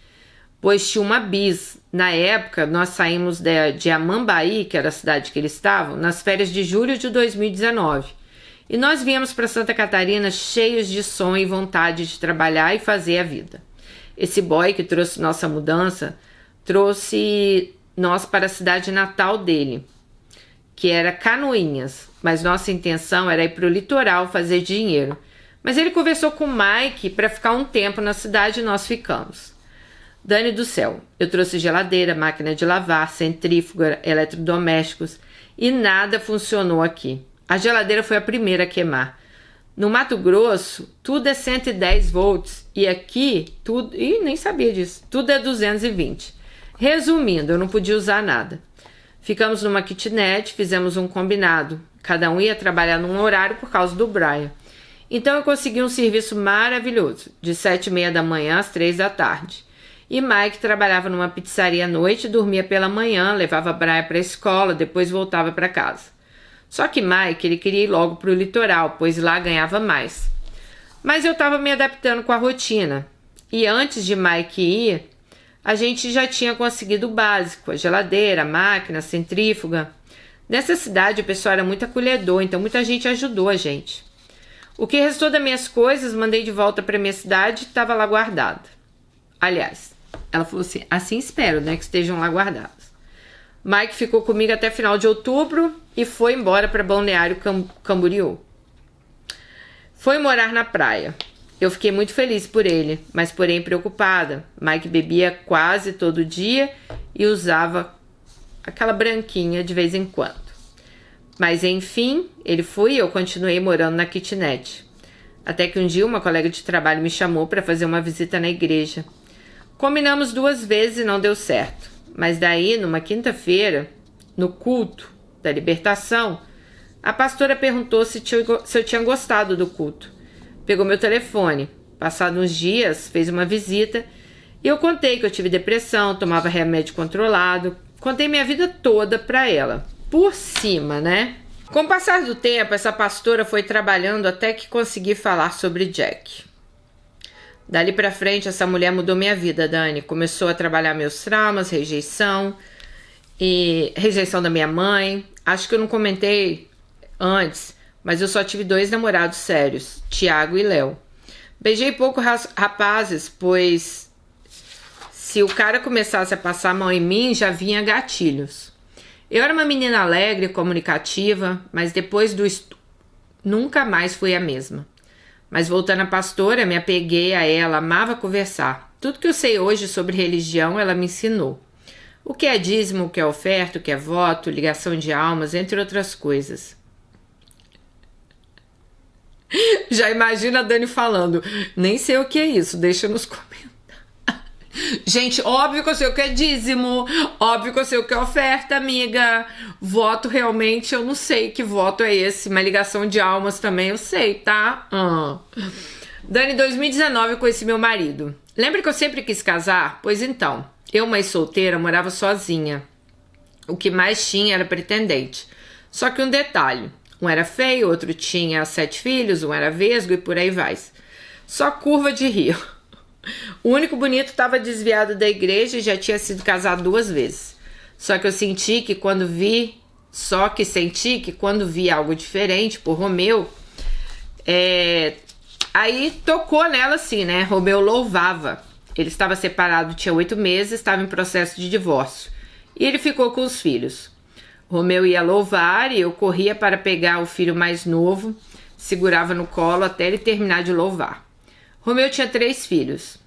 Pois tinha uma bis. Na época, nós saímos de Amambaí, que era a cidade que eles estavam, nas férias de julho de 2019. E nós viemos para Santa Catarina cheios de sonho e vontade de trabalhar e fazer a vida. Esse boy que trouxe nossa mudança, trouxe nós para a cidade natal dele, que era Canoinhas, mas nossa intenção era ir para o litoral fazer dinheiro. Mas ele conversou com o Mike para ficar um tempo na cidade e nós ficamos. Dani do céu, eu trouxe geladeira, máquina de lavar, centrífuga, eletrodomésticos e nada funcionou aqui. A geladeira foi a primeira a queimar. No Mato Grosso, tudo é 110 volts e aqui tudo... Ih, nem sabia disso. Tudo é 220. Resumindo, eu não podia usar nada. Ficamos numa kitnet, fizemos um combinado. Cada um ia trabalhar num horário por causa do Brian. Então eu consegui um serviço maravilhoso, de 7h30 da manhã às 3 da tarde. E Mike trabalhava numa pizzaria à noite, dormia pela manhã, levava Brian para a escola, depois voltava para casa. Só que Mike, ele queria ir logo para o litoral, pois lá ganhava mais. Mas eu estava me adaptando com a rotina. E antes de Mike ir, a gente já tinha conseguido o básico, a geladeira, a máquina, a centrífuga. Nessa cidade o pessoal era muito acolhedor, então muita gente ajudou a gente. O que restou das minhas coisas, mandei de volta para minha cidade e estava lá guardada. Aliás, ela falou assim, assim espero, né, que estejam lá guardadas. Mike ficou comigo até final de outubro e foi embora para Balneário Camboriú. Foi morar na praia. Eu fiquei muito feliz por ele, mas porém preocupada. Mike bebia quase todo dia e usava aquela branquinha de vez em quando. Mas enfim, ele foi e eu continuei morando na kitnet. Até que um dia uma colega de trabalho me chamou para fazer uma visita na igreja. Combinamos 2 vezes e não deu certo. Mas daí, numa quinta-feira, no culto da libertação, a pastora perguntou se eu tinha gostado do culto. Pegou meu telefone. Passados uns dias, fez uma visita e eu contei que eu tive depressão, tomava remédio controlado. Contei minha vida toda para ela. Por cima, né? Com o passar do tempo, essa pastora foi trabalhando até que consegui falar sobre Jack. Dali pra frente, essa mulher mudou minha vida, Dani. Começou a trabalhar meus traumas, rejeição da minha mãe. Acho que eu não comentei antes, mas eu só tive 2 namorados sérios, Tiago e Léo. Beijei pouco rapazes, pois se o cara começasse a passar a mão em mim, já vinha gatilhos. Eu era uma menina alegre, comunicativa, mas depois do nunca mais fui a mesma. Mas voltando à pastora, me apeguei a ela, amava conversar. Tudo que eu sei hoje sobre religião, ela me ensinou. O que é dízimo, o que é oferta, o que é voto, ligação de almas, entre outras coisas. Já imagina a Dani falando, nem sei o que é isso, deixa nos comentários. Gente, óbvio que eu sei o que é dízimo, óbvio que eu sei o que é oferta, amiga. Voto, realmente, eu não sei que voto é esse, mas ligação de almas também eu sei, tá? Dani, em 2019 eu conheci meu marido. Lembra que eu sempre quis casar? Pois então, eu, mãe solteira, morava sozinha. O que mais tinha era pretendente. Só que um detalhe, um era feio, outro tinha 7 filhos, um era vesgo e por aí vai. Só curva de rio. O único bonito estava desviado da igreja e já tinha sido casado 2 vezes. Só que senti que quando vi algo diferente por Romeu, aí tocou nela assim, né? Romeu louvava. Ele estava separado, tinha 8 meses, estava em processo de divórcio. E ele ficou com os filhos. Romeu ia louvar e eu corria para pegar o filho mais novo, segurava no colo até ele terminar de louvar. Romeu tinha 3 filhos.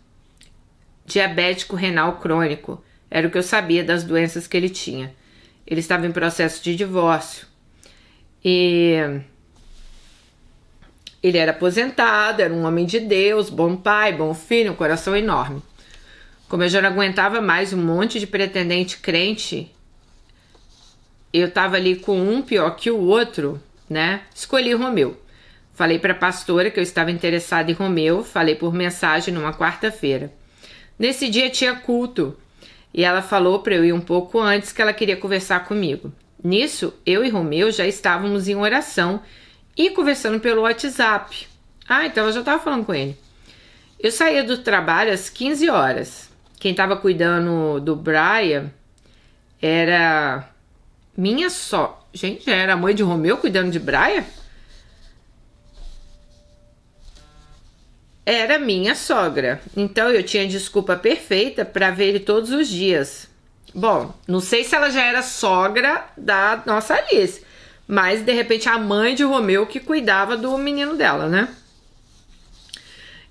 Diabético renal crônico. Era o que eu sabia das doenças que ele tinha. Ele estava em processo de divórcio. E ele era aposentado, era um homem de Deus, bom pai, bom filho, um coração enorme. Como eu já não aguentava mais um monte de pretendente crente, eu estava ali com um pior que o outro, né? Escolhi Romeu. Falei para a pastora que eu estava interessada em Romeu, falei por mensagem numa quarta-feira. Nesse dia tinha culto e ela falou para eu ir um pouco antes que ela queria conversar comigo. Nisso, eu e Romeu já estávamos em oração e conversando pelo WhatsApp. Então eu já estava falando com ele. Eu saía do trabalho às 15 horas. Quem estava cuidando do Brian era minha Gente, já era a mãe de Romeu cuidando de Brian? Era minha sogra. Então eu tinha desculpa perfeita para ver ele todos os dias. Bom, não sei se ela já era sogra da nossa Alice, mas de repente a mãe de Romeu que cuidava do menino dela, né?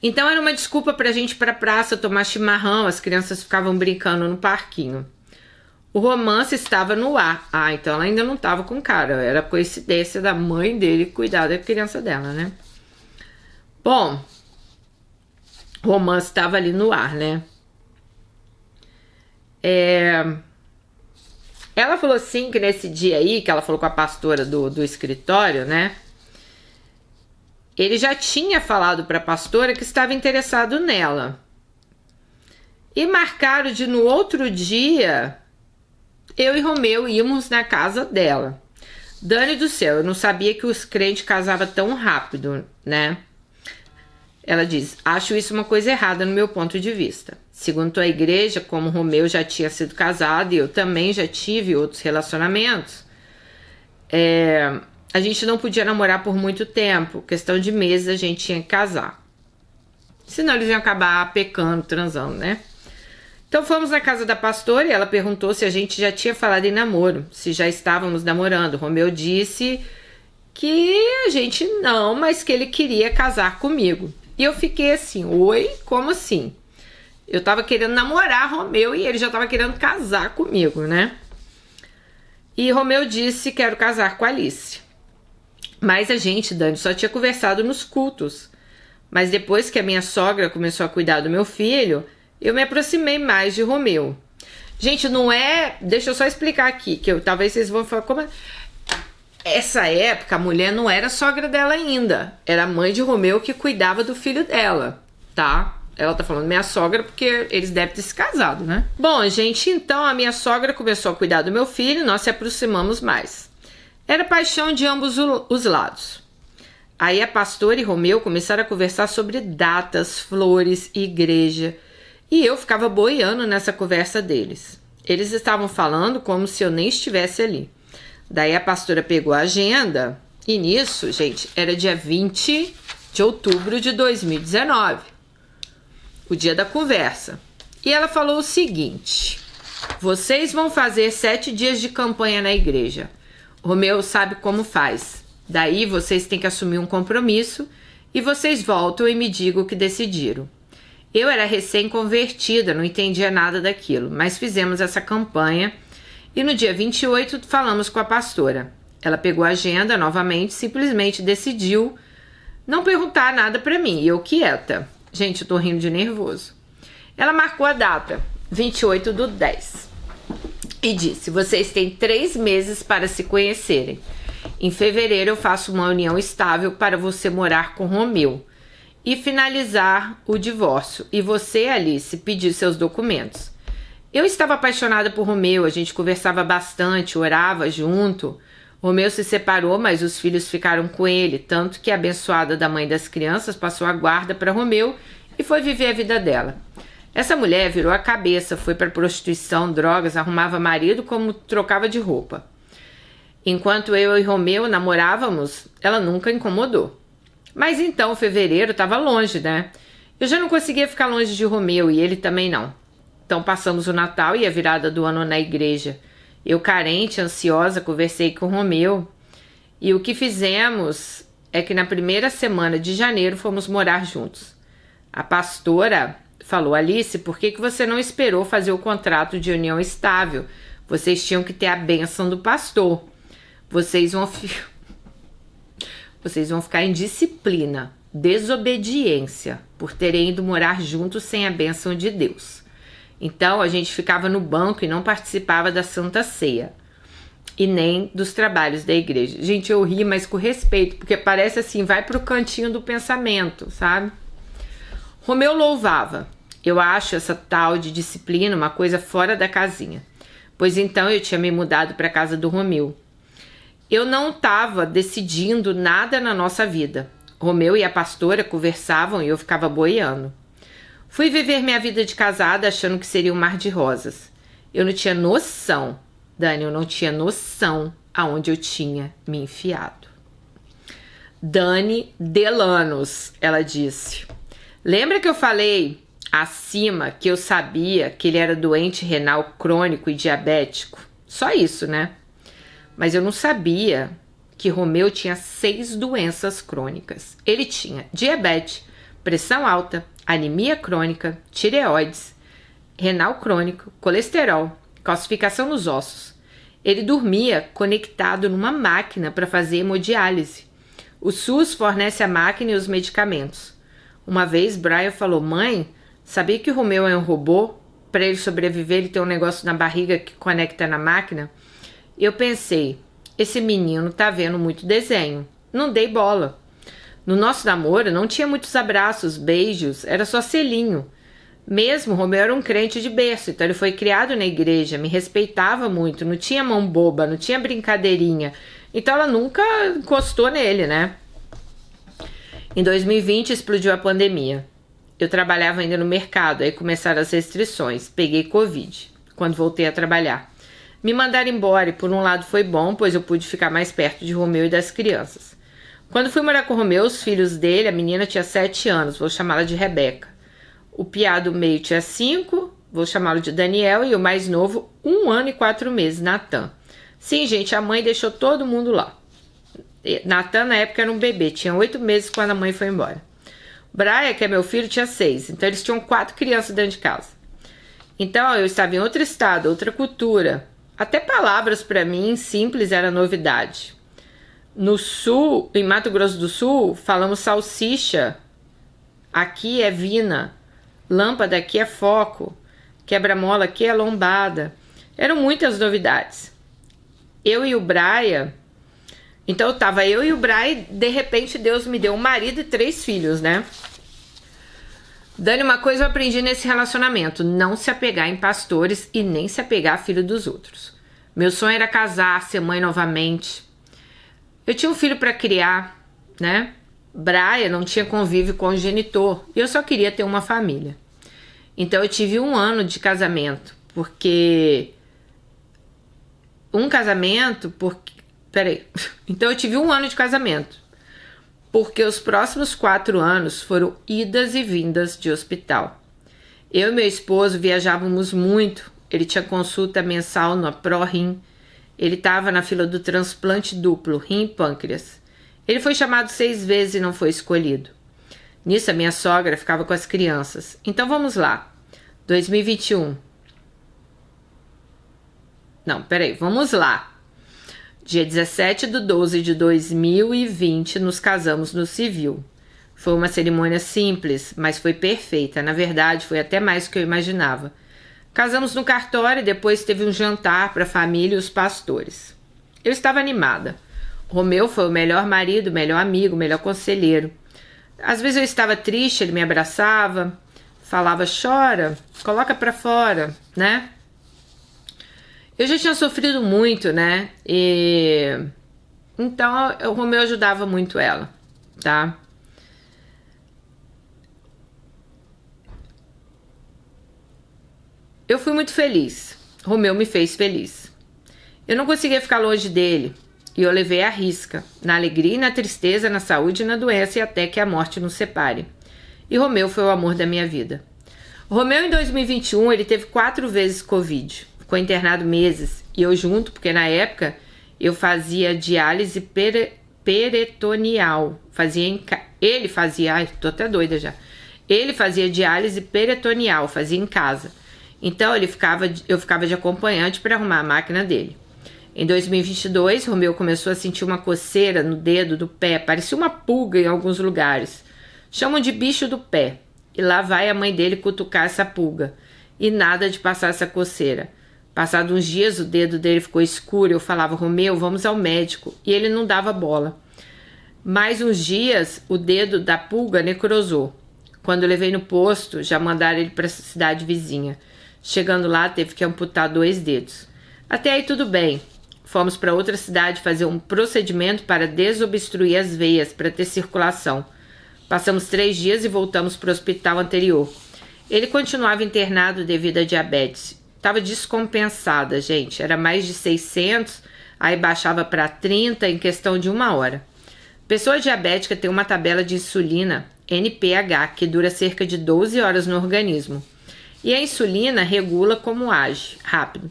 Então era uma desculpa pra gente ir pra praça tomar chimarrão, as crianças ficavam brincando no parquinho. O romance estava no ar. Então ela ainda não estava com cara, era coincidência da mãe dele cuidar da criança dela, né? Bom, o romance estava ali no ar, né? Ela falou assim que nesse dia aí, que ela falou com a pastora do escritório, né? Ele já tinha falado para a pastora que estava interessado nela. E marcaram de no outro dia, eu e Romeu íamos na casa dela. Dani do céu, eu não sabia que os crentes casavam tão rápido, né? Ela diz, acho isso uma coisa errada no meu ponto de vista. Segundo a igreja, como Romeu já tinha sido casado e eu também já tive outros relacionamentos, a gente não podia namorar por muito tempo. Questão de meses a gente tinha que casar. Senão eles iam acabar pecando, transando, né? Então fomos na casa da pastora e ela perguntou se a gente já tinha falado em namoro, se já estávamos namorando. Romeu disse que a gente não, mas que ele queria casar comigo. E eu fiquei assim, oi, como assim? Eu tava querendo namorar Romeu e ele já tava querendo casar comigo, né? E Romeu disse, quero casar com a Alice. Mas a gente, Dani, só tinha conversado nos cultos. Mas depois que a minha sogra começou a cuidar do meu filho, eu me aproximei mais de Romeu. Gente, não é... Deixa eu só explicar aqui, que talvez vocês vão falar como... Essa época, a mulher não era sogra dela ainda. Era a mãe de Romeu que cuidava do filho dela, tá? Ela tá falando minha sogra porque eles devem ter se casado, né? Bom, gente, então a minha sogra começou a cuidar do meu filho e nós se aproximamos mais. Era paixão de ambos os lados. Aí a pastora e Romeu começaram a conversar sobre datas, flores e igreja. E eu ficava boiando nessa conversa deles. Eles estavam falando como se eu nem estivesse ali. Daí a pastora pegou a agenda e nisso, gente, era dia 20 de outubro de 2019, o dia da conversa. E ela falou o seguinte, vocês vão fazer 7 dias de campanha na igreja. Romeu sabe como faz. Daí vocês têm que assumir um compromisso e vocês voltam e me digam o que decidiram. Eu era recém-convertida, não entendia nada daquilo, mas fizemos essa campanha. E no dia 28 falamos com a pastora. Ela pegou a agenda novamente, simplesmente decidiu não perguntar nada pra mim. E eu quieta. Gente, eu tô rindo de nervoso. Ela marcou a data, 28/10. E disse, vocês têm 3 meses para se conhecerem. Em fevereiro eu faço uma união estável para você morar com Romeu. E finalizar o divórcio. E você, Alice, pedir seus documentos. Eu estava apaixonada por Romeu, a gente conversava bastante, orava junto. Romeu se separou, mas os filhos ficaram com ele, tanto que a abençoada da mãe das crianças passou a guarda para Romeu e foi viver a vida dela. Essa mulher virou a cabeça, foi para prostituição, drogas, arrumava marido como trocava de roupa. Enquanto eu e Romeu namorávamos, ela nunca incomodou. Mas então, fevereiro estava longe, né? Eu já não conseguia ficar longe de Romeu e ele também não. Então passamos o Natal e a virada do ano na igreja. Eu, carente, ansiosa, conversei com Romeu. E o que fizemos é que na primeira semana de janeiro fomos morar juntos. A pastora falou: Alice, por que você não esperou fazer o contrato de união estável? Vocês tinham que ter a bênção do pastor. Vocês vão ficar em disciplina, desobediência, por terem ido morar juntos sem a bênção de Deus. Então a gente ficava no banco e não participava da Santa Ceia. E nem dos trabalhos da igreja. Gente, eu ri, mas com respeito, porque parece assim, vai pro cantinho do pensamento, sabe? Romeu louvava. Eu acho essa tal de disciplina uma coisa fora da casinha. Pois então eu tinha me mudado para a casa do Romeu. Eu não estava decidindo nada na nossa vida. Romeu e a pastora conversavam e eu ficava boiando. Fui viver minha vida de casada achando que seria um mar de rosas. Eu não tinha noção, Dani, eu não tinha noção aonde eu tinha me enfiado. Dani Delanos, ela disse. Lembra que eu falei acima que eu sabia que ele era doente renal crônico e diabético? Só isso, né? Mas eu não sabia que Romeu tinha 6 doenças crônicas. Ele tinha diabetes, pressão alta, anemia crônica, tireoides, renal crônico, colesterol, calcificação nos ossos. Ele dormia conectado numa máquina para fazer hemodiálise. O SUS fornece a máquina e os medicamentos. Uma vez, Brian falou: mãe, sabia que o Romeu é um robô? Para ele sobreviver, ele tem um negócio na barriga que conecta na máquina? Eu pensei, esse menino tá vendo muito desenho. Não dei bola. No nosso namoro não tinha muitos abraços, beijos, era só selinho. Mesmo Romeu era um crente de berço, então ele foi criado na igreja, me respeitava muito, não tinha mão boba, não tinha brincadeirinha. Então ela nunca encostou nele, né? Em 2020 explodiu a pandemia. Eu trabalhava ainda no mercado, aí começaram as restrições, peguei Covid quando voltei a trabalhar. Me mandaram embora e por um lado foi bom, pois eu pude ficar mais perto de Romeu e das crianças. Quando fui morar com Romeu, os filhos dele, a menina tinha 7 anos, vou chamá-la de Rebeca. O piá do meio tinha 5, vou chamá-lo de Daniel, e o mais novo, 1 ano e 4 meses, Natan. Sim, gente, a mãe deixou todo mundo lá. Natan, na época, era um bebê, tinha 8 meses quando a mãe foi embora. Brian, que é meu filho, tinha 6, então eles tinham 4 crianças dentro de casa. Então eu estava em outro estado, outra cultura. Até palavras para mim simples era novidade. No sul, em Mato Grosso do Sul, falamos salsicha. Aqui é vina. Lâmpada aqui é foco. Quebra-mola aqui é lombada. Eram muitas novidades. Eu e o Brian... Então tava eu e o Brian, de repente Deus me deu um marido e 3 filhos, né? Dani, uma coisa eu aprendi nesse relacionamento: não se apegar em pastores e nem se apegar a filho dos outros. Meu sonho era casar, ser mãe novamente. Eu tinha um filho para criar, né? Brian não tinha convívio com o genitor e eu só queria ter uma família. Então eu tive 1 ano de casamento, porque... Então eu tive 1 ano de casamento, porque os próximos 4 anos foram idas e vindas de hospital. Eu e meu esposo viajávamos muito. Ele tinha consulta mensal na ProRim. Ele estava na fila do transplante duplo, rim e pâncreas. Ele foi chamado 6 vezes e não foi escolhido. Nisso a minha sogra ficava com as crianças. Então vamos lá. 2021. Não, vamos lá. Dia 17/12/2020 nos casamos no civil. Foi uma cerimônia simples, mas foi perfeita. Na verdade, foi até mais do que eu imaginava. Casamos no cartório e depois teve um jantar para a família e os pastores. Eu estava animada. Romeu foi o melhor marido, o melhor amigo, o melhor conselheiro. Às vezes eu estava triste, ele me abraçava, falava: chora, coloca para fora, né? Eu já tinha sofrido muito, né? Então o Romeu ajudava muito ela, tá? Eu fui muito feliz. Romeu me fez feliz. Eu não conseguia ficar longe dele e eu levei à risca, na alegria e na tristeza, na saúde e na doença e até que a morte nos separe. E Romeu foi o amor da minha vida. Romeu, em 2021, ele teve 4 vezes Covid. Ficou internado meses e eu junto, porque na época eu fazia diálise peritoneal. Ele fazia, ai, tô até doida já. Ele fazia diálise peritoneal, fazia em casa. Então eu ficava de acompanhante para arrumar a máquina dele. Em 2022, Romeu começou a sentir uma coceira no dedo do pé, parecia uma pulga em alguns lugares. Chamam de bicho do pé. E lá vai a mãe dele cutucar essa pulga. E nada de passar essa coceira. Passados uns dias, o dedo dele ficou escuro. Eu falava, Romeu, vamos ao médico. E ele não dava bola. Mais uns dias, o dedo da pulga necrosou. Quando eu levei no posto, já mandaram ele para a cidade vizinha. Chegando lá, teve que amputar 2 dedos. Até aí tudo bem. Fomos para outra cidade fazer um procedimento para desobstruir as veias, para ter circulação. Passamos 3 dias e voltamos para o hospital anterior. Ele continuava internado devido a diabetes. Estava descompensada, gente. Era mais de 600, aí baixava para 30 em questão de 1 hora. Pessoa diabética tem uma tabela de insulina NPH, que dura cerca de 12 horas no organismo. E a insulina regula como age, rápido.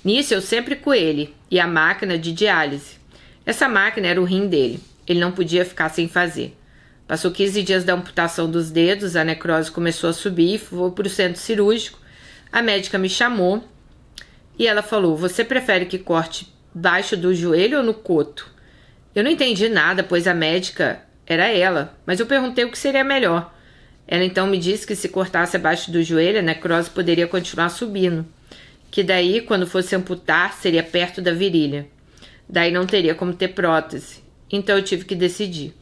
Nisso eu sempre com ele, e a máquina de diálise. Essa máquina era o rim dele. Ele não podia ficar sem fazer. Passou 15 dias da amputação dos dedos, a necrose começou a subir, foi para o centro cirúrgico. A médica me chamou e ela falou, você prefere que corte baixo do joelho ou no coto? Eu não entendi nada, pois a médica era ela, mas eu perguntei o que seria melhor. Ela então me disse que se cortasse abaixo do joelho, a necrose poderia continuar subindo. Que daí, quando fosse amputar, seria perto da virilha. Daí não teria como ter prótese. Então eu tive que decidir.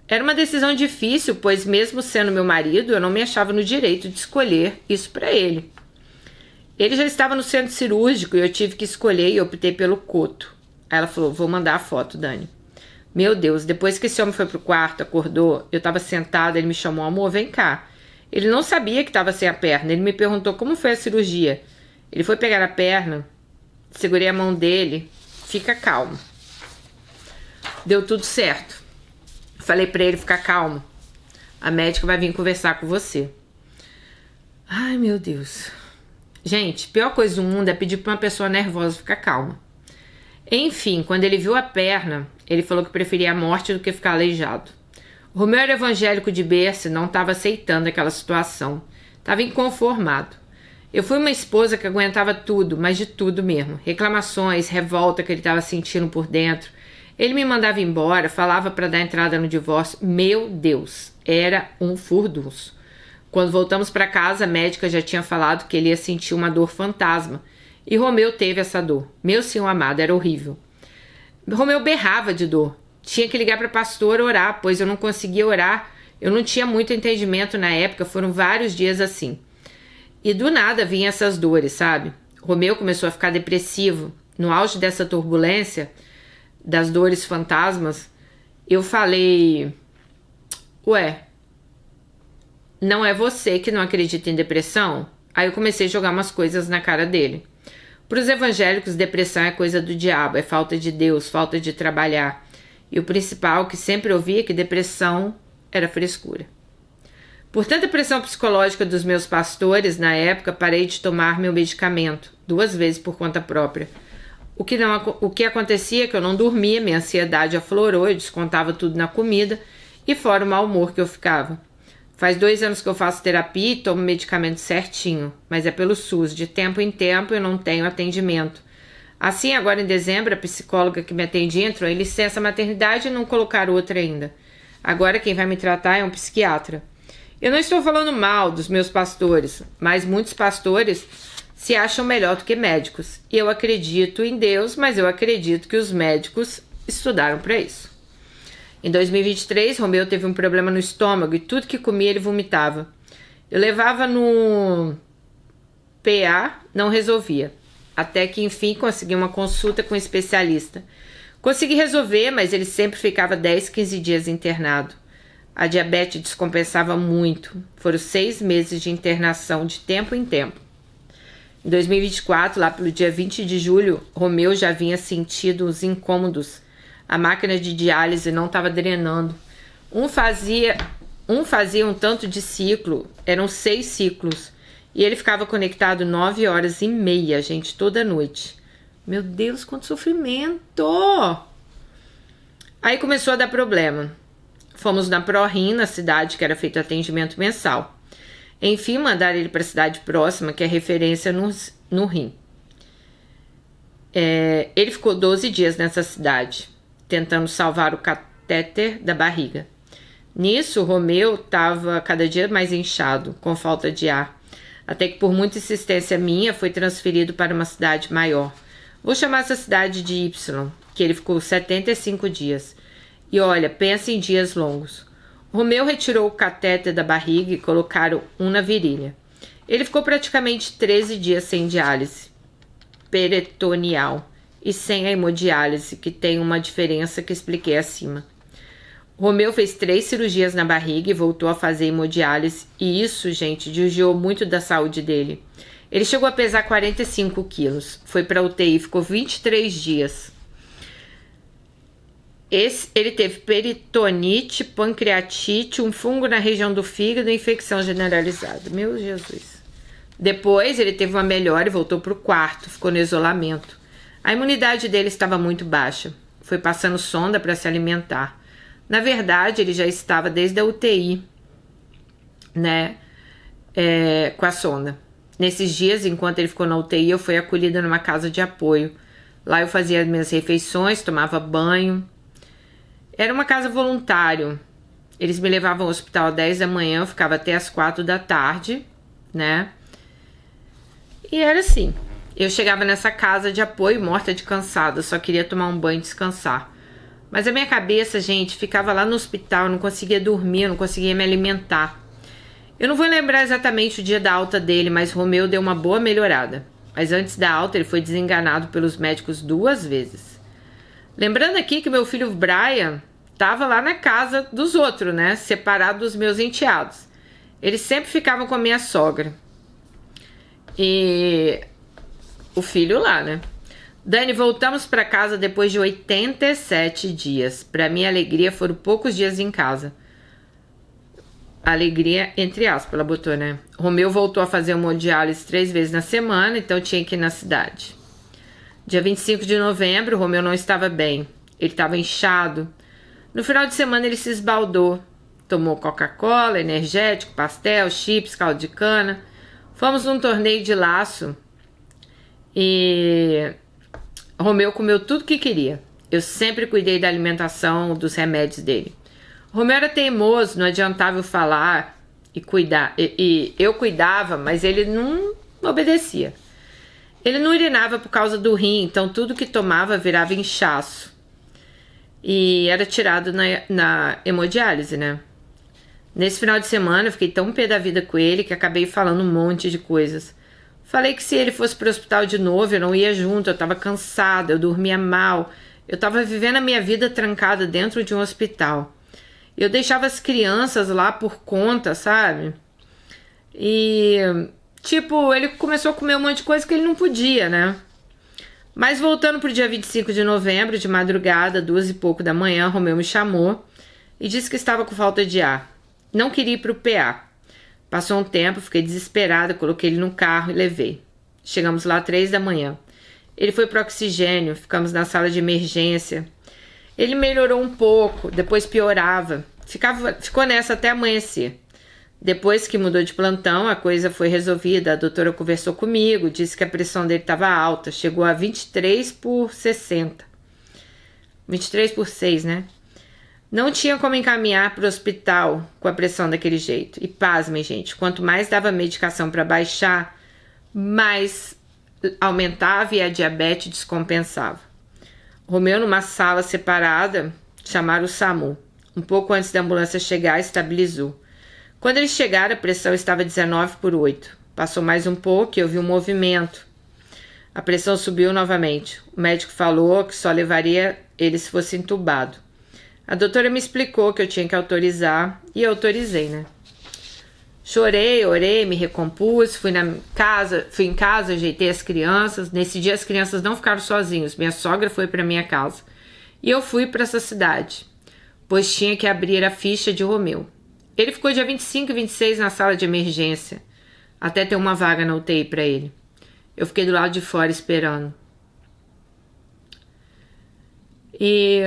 Era uma decisão difícil, pois mesmo sendo meu marido, eu não me achava no direito de escolher isso para ele. Ele já estava no centro cirúrgico e eu tive que escolher e optei pelo coto. Aí ela falou, vou mandar a foto, Dani. Meu Deus, depois que esse homem foi pro quarto, acordou, eu estava sentada, ele me chamou, amor, vem cá. Ele não sabia que estava sem a perna, ele me perguntou como foi a cirurgia. Ele foi pegar a perna, segurei a mão dele, fica calmo. Deu tudo certo. Falei pra ele ficar calmo. A médica vai vir conversar com você. Ai, meu Deus. Gente, pior coisa do mundo é pedir pra uma pessoa nervosa ficar calma. Enfim, quando ele viu a perna, ele falou que preferia a morte do que ficar aleijado. O Romeu era evangélico de berço e não estava aceitando aquela situação. Estava inconformado. Eu fui uma esposa que aguentava tudo, mas de tudo mesmo. Reclamações, revolta que ele estava sentindo por dentro. Ele me mandava embora, falava para dar entrada no divórcio. Meu Deus, era um furdunço. Quando voltamos para casa, a médica já tinha falado que ele ia sentir uma dor fantasma. E Romeu teve essa dor. Meu senhor amado, era horrível. Romeu berrava de dor. Tinha que ligar para a pastora orar, pois eu não conseguia orar. Eu não tinha muito entendimento na época, foram vários dias assim. E do nada vinham essas dores, sabe? Romeu começou a ficar depressivo. No auge dessa turbulência, das dores fantasmas, eu falei, ué, não é você que não acredita em depressão? Aí eu comecei a jogar umas coisas na cara dele. Para os evangélicos, depressão é coisa do diabo, é falta de Deus, falta de trabalhar. E o principal que sempre ouvia é que depressão era frescura. Por tanta pressão psicológica dos meus pastores, na época, parei de tomar meu medicamento, 2 vezes por conta própria. O que acontecia é que eu não dormia, minha ansiedade aflorou, eu descontava tudo na comida e fora o mau humor que eu ficava. Faz 2 anos que eu faço terapia e tomo medicamento certinho, mas é pelo SUS, de tempo em tempo eu não tenho atendimento. Assim, agora em dezembro, a psicóloga que me atendia entrou em licença maternidade e não colocaram outra ainda. Agora quem vai me tratar é um psiquiatra. Eu não estou falando mal dos meus pastores, mas muitos pastores se acham melhor do que médicos. E eu acredito em Deus, mas eu acredito que os médicos estudaram para isso. Em 2023, Romeu teve um problema no estômago e tudo que comia ele vomitava. Eu levava no PA, não resolvia. Até que, enfim, consegui uma consulta com um especialista. Consegui resolver, mas ele sempre ficava 10, 15 dias internado. A diabetes descompensava muito. Foram 6 meses de internação de tempo em tempo. Em 2024, lá pelo dia 20 de julho, Romeu já vinha sentido os incômodos. A máquina de diálise não estava drenando. Um fazia um tanto de ciclo, eram 6 ciclos. E ele ficava conectado 9 horas e meia, gente, toda noite. Meu Deus, quanto sofrimento! Aí começou a dar problema. Fomos na ProRim, na cidade que era feito atendimento mensal. Enfim, mandaram ele para a cidade próxima, que é referência no rim. Ele ficou 12 dias nessa cidade, tentando salvar o catéter da barriga. Nisso, o Romeu estava cada dia mais inchado, com falta de ar, até que por muita insistência minha foi transferido para uma cidade maior. Vou chamar essa cidade de Y, que ele ficou 75 dias. E olha, pensa em dias longos. Romeu retirou o catéter da barriga e colocaram um na virilha. Ele ficou praticamente 13 dias sem diálise peritoneal e sem a hemodiálise, que tem uma diferença que expliquei acima. Romeu fez 3 cirurgias na barriga e voltou a fazer hemodiálise, e isso, gente, judiou muito da saúde dele. Ele chegou a pesar 45 quilos, foi para UTI, ficou 23 dias. Ele teve peritonite, pancreatite, um fungo na região do fígado e infecção generalizada. Meu Jesus. Depois ele teve uma melhora e voltou para o quarto, ficou no isolamento. A imunidade dele estava muito baixa. Foi passando sonda para se alimentar. Na verdade, ele já estava desde a UTI, né, com a sonda. Nesses dias, enquanto ele ficou na UTI, eu fui acolhida numa casa de apoio. Lá eu fazia as minhas refeições, tomava banho. Era uma casa voluntária. Eles me levavam ao hospital às 10 da manhã, eu ficava até às 4 da tarde, né? E era assim. Eu chegava nessa casa de apoio morta de cansada, só queria tomar um banho e descansar. Mas a minha cabeça, gente, ficava lá no hospital, eu não conseguia dormir, eu não conseguia me alimentar. Eu não vou lembrar exatamente o dia da alta dele, mas Romeu deu uma boa melhorada. Mas antes da alta, ele foi desenganado pelos médicos 2 vezes. Lembrando aqui que meu filho Brian estava lá na casa dos outros, né? Separado dos meus enteados. Eles sempre ficavam com a minha sogra. E o filho lá, né? Dani, voltamos para casa depois de 87 dias. Para minha alegria, foram poucos dias em casa. Alegria, entre aspas, ela botou, né? Romeu voltou a fazer hemodiálise 3 vezes na semana, então tinha que ir na cidade. Dia 25 de novembro, Romeu não estava bem. Ele estava inchado. No final de semana, ele se esbaldou. Tomou Coca-Cola, energético, pastel, chips, caldo de cana. Fomos num torneio de laço e Romeu comeu tudo que queria. Eu sempre cuidei da alimentação, dos remédios dele. Romeu era teimoso, não adiantava eu falar e cuidar. E eu cuidava, mas ele não obedecia. Ele não urinava por causa do rim, então tudo que tomava virava inchaço. E era tirado na hemodiálise, né? Nesse final de semana eu fiquei tão pé da vida com ele que acabei falando um monte de coisas. Falei que se ele fosse pro hospital de novo eu não ia junto, eu tava cansada, eu dormia mal. Eu tava vivendo a minha vida trancada dentro de um hospital. Eu deixava as crianças lá por conta, sabe? E tipo, ele começou a comer um monte de coisa que ele não podia, né? Mas voltando pro dia 25 de novembro, de madrugada, 2 e pouco da manhã, Romeu me chamou e disse que estava com falta de ar. Não queria ir pro PA. Passou um tempo, fiquei desesperada, coloquei ele no carro e levei. Chegamos lá 3 da manhã. Ele foi pro oxigênio, ficamos na sala de emergência. Ele melhorou um pouco, depois piorava. Ficou nessa até amanhecer. Depois que mudou de plantão, a coisa foi resolvida. A doutora conversou comigo, disse que a pressão dele estava alta. Chegou a 23/60. 23/6, né? Não tinha como encaminhar para o hospital com a pressão daquele jeito. E pasmem, gente, quanto mais dava medicação para baixar, mais aumentava e a diabetes descompensava. Romeu, numa sala separada, chamaram o SAMU. Um pouco antes da ambulância chegar, estabilizou. Quando eles chegaram, a pressão estava 19/8. Passou mais um pouco e eu vi um movimento. A pressão subiu novamente. O médico falou que só levaria ele se fosse entubado. A doutora me explicou que eu tinha que autorizar e eu autorizei, né? Chorei, orei, me recompus, fui em casa, ajeitei as crianças. Nesse dia as crianças não ficaram sozinhas, minha sogra foi para minha casa. E eu fui para essa cidade, pois tinha que abrir a ficha de Romeu. Ele ficou dia 25 e 26 na sala de emergência, até ter uma vaga na UTI para ele. Eu fiquei do lado de fora esperando. E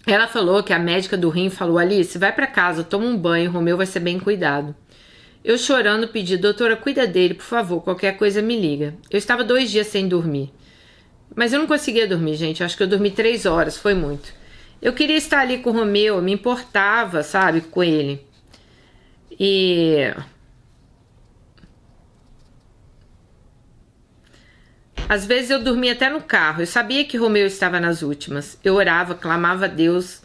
ela falou que a médica do rim falou: Alice, vai para casa, toma um banho, Romeu vai ser bem cuidado. Eu chorando pedi: doutora, cuida dele, por favor, qualquer coisa me liga. Eu estava 2 dias sem dormir. Mas eu não conseguia dormir, gente, acho que eu dormi 3 horas, foi muito. Eu queria estar ali com o Romeu, me importava, sabe, com ele. E às vezes eu dormia até no carro. Eu sabia que Romeu estava nas últimas. Eu orava, clamava a Deus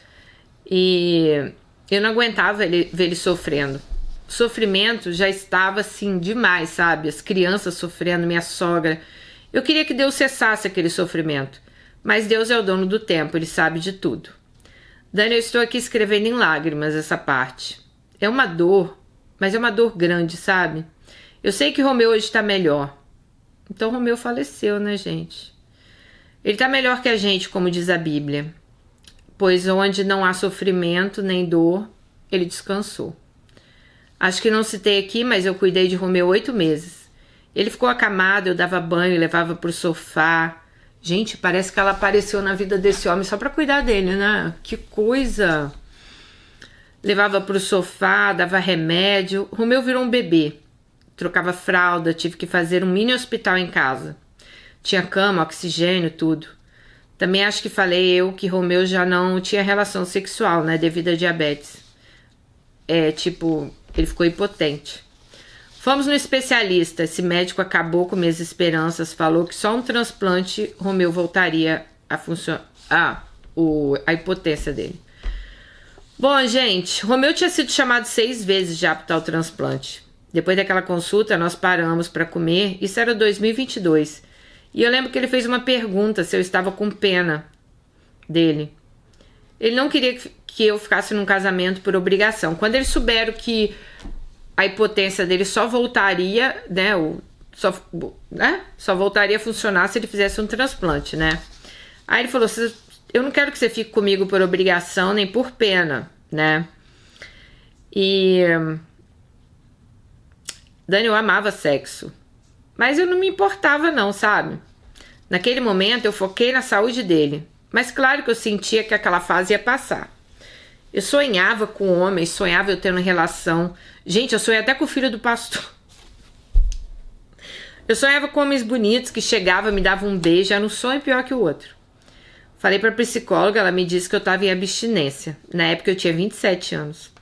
e eu não aguentava ver ele sofrendo. O sofrimento já estava assim demais, sabe? As crianças sofrendo, minha sogra. Eu queria que Deus cessasse aquele sofrimento. Mas Deus é o dono do tempo, Ele sabe de tudo. Dani, eu estou aqui escrevendo em lágrimas essa parte. É uma dor, mas é uma dor grande, sabe? Eu sei que Romeu hoje está melhor. Então Romeu faleceu, né, gente? Ele está melhor que a gente, como diz a Bíblia. Pois onde não há sofrimento nem dor, ele descansou. Acho que não citei aqui, mas eu cuidei de Romeu 8 meses. Ele ficou acamado, eu dava banho, levava pro sofá. Gente, parece que ela apareceu na vida desse homem só para cuidar dele, né? Que coisa! Levava pro sofá, dava remédio. Romeu virou um bebê. Trocava fralda, tive que fazer um mini hospital em casa. Tinha cama, oxigênio, tudo. Também acho que falei eu que Romeu já não tinha relação sexual, né? Devido a diabetes. Ele ficou impotente. Fomos no especialista. Esse médico acabou com minhas esperanças. Falou que só um transplante Romeu voltaria a funcionar. A impotência dele. Bom, gente, Romeu tinha sido chamado 6 vezes já para tal transplante. Depois daquela consulta, nós paramos para comer. Isso era 2022. E eu lembro que ele fez uma pergunta se eu estava com pena dele. Ele não queria que eu ficasse num casamento por obrigação. Quando eles souberam que a impotência dele só voltaria, né? Só voltaria a funcionar se ele fizesse um transplante, né? Aí ele falou: eu não quero que você fique comigo por obrigação nem por pena, né? E Dani, eu amava sexo, mas eu não me importava não, sabe? Naquele momento eu foquei na saúde dele, mas claro que eu sentia que aquela fase ia passar. Eu sonhava com homens, sonhava eu tendo relação. Gente, eu sonhei até com o filho do pastor. Eu sonhava com homens bonitos que chegavam, me davam um beijo, era um sonho pior que o outro. Falei pra psicóloga, ela me disse que eu estava em abstinência. Na época eu tinha 27 anos.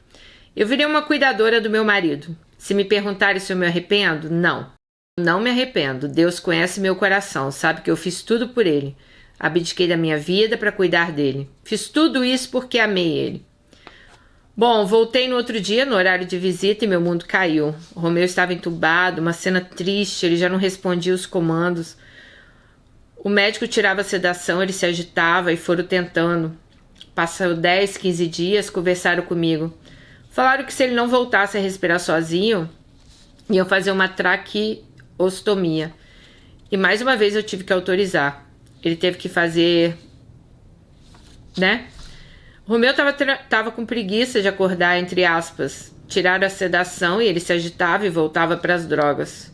Eu virei uma cuidadora do meu marido. Se me perguntarem se eu me arrependo, não. Não me arrependo. Deus conhece meu coração, sabe que eu fiz tudo por ele. Abdiquei da minha vida para cuidar dele. Fiz tudo isso porque amei ele. Bom, voltei no outro dia, no horário de visita, e meu mundo caiu. O Romeu estava entubado, uma cena triste, ele já não respondia os comandos. O médico tirava a sedação, ele se agitava e foram tentando. Passou 10, 15 dias, conversaram comigo. Falaram que se ele não voltasse a respirar sozinho, iam fazer uma traqueostomia. E mais uma vez eu tive que autorizar. Ele teve que fazer, né? O Romeu tava com preguiça de acordar, entre aspas. Tiraram a sedação e ele se agitava e voltava para as drogas.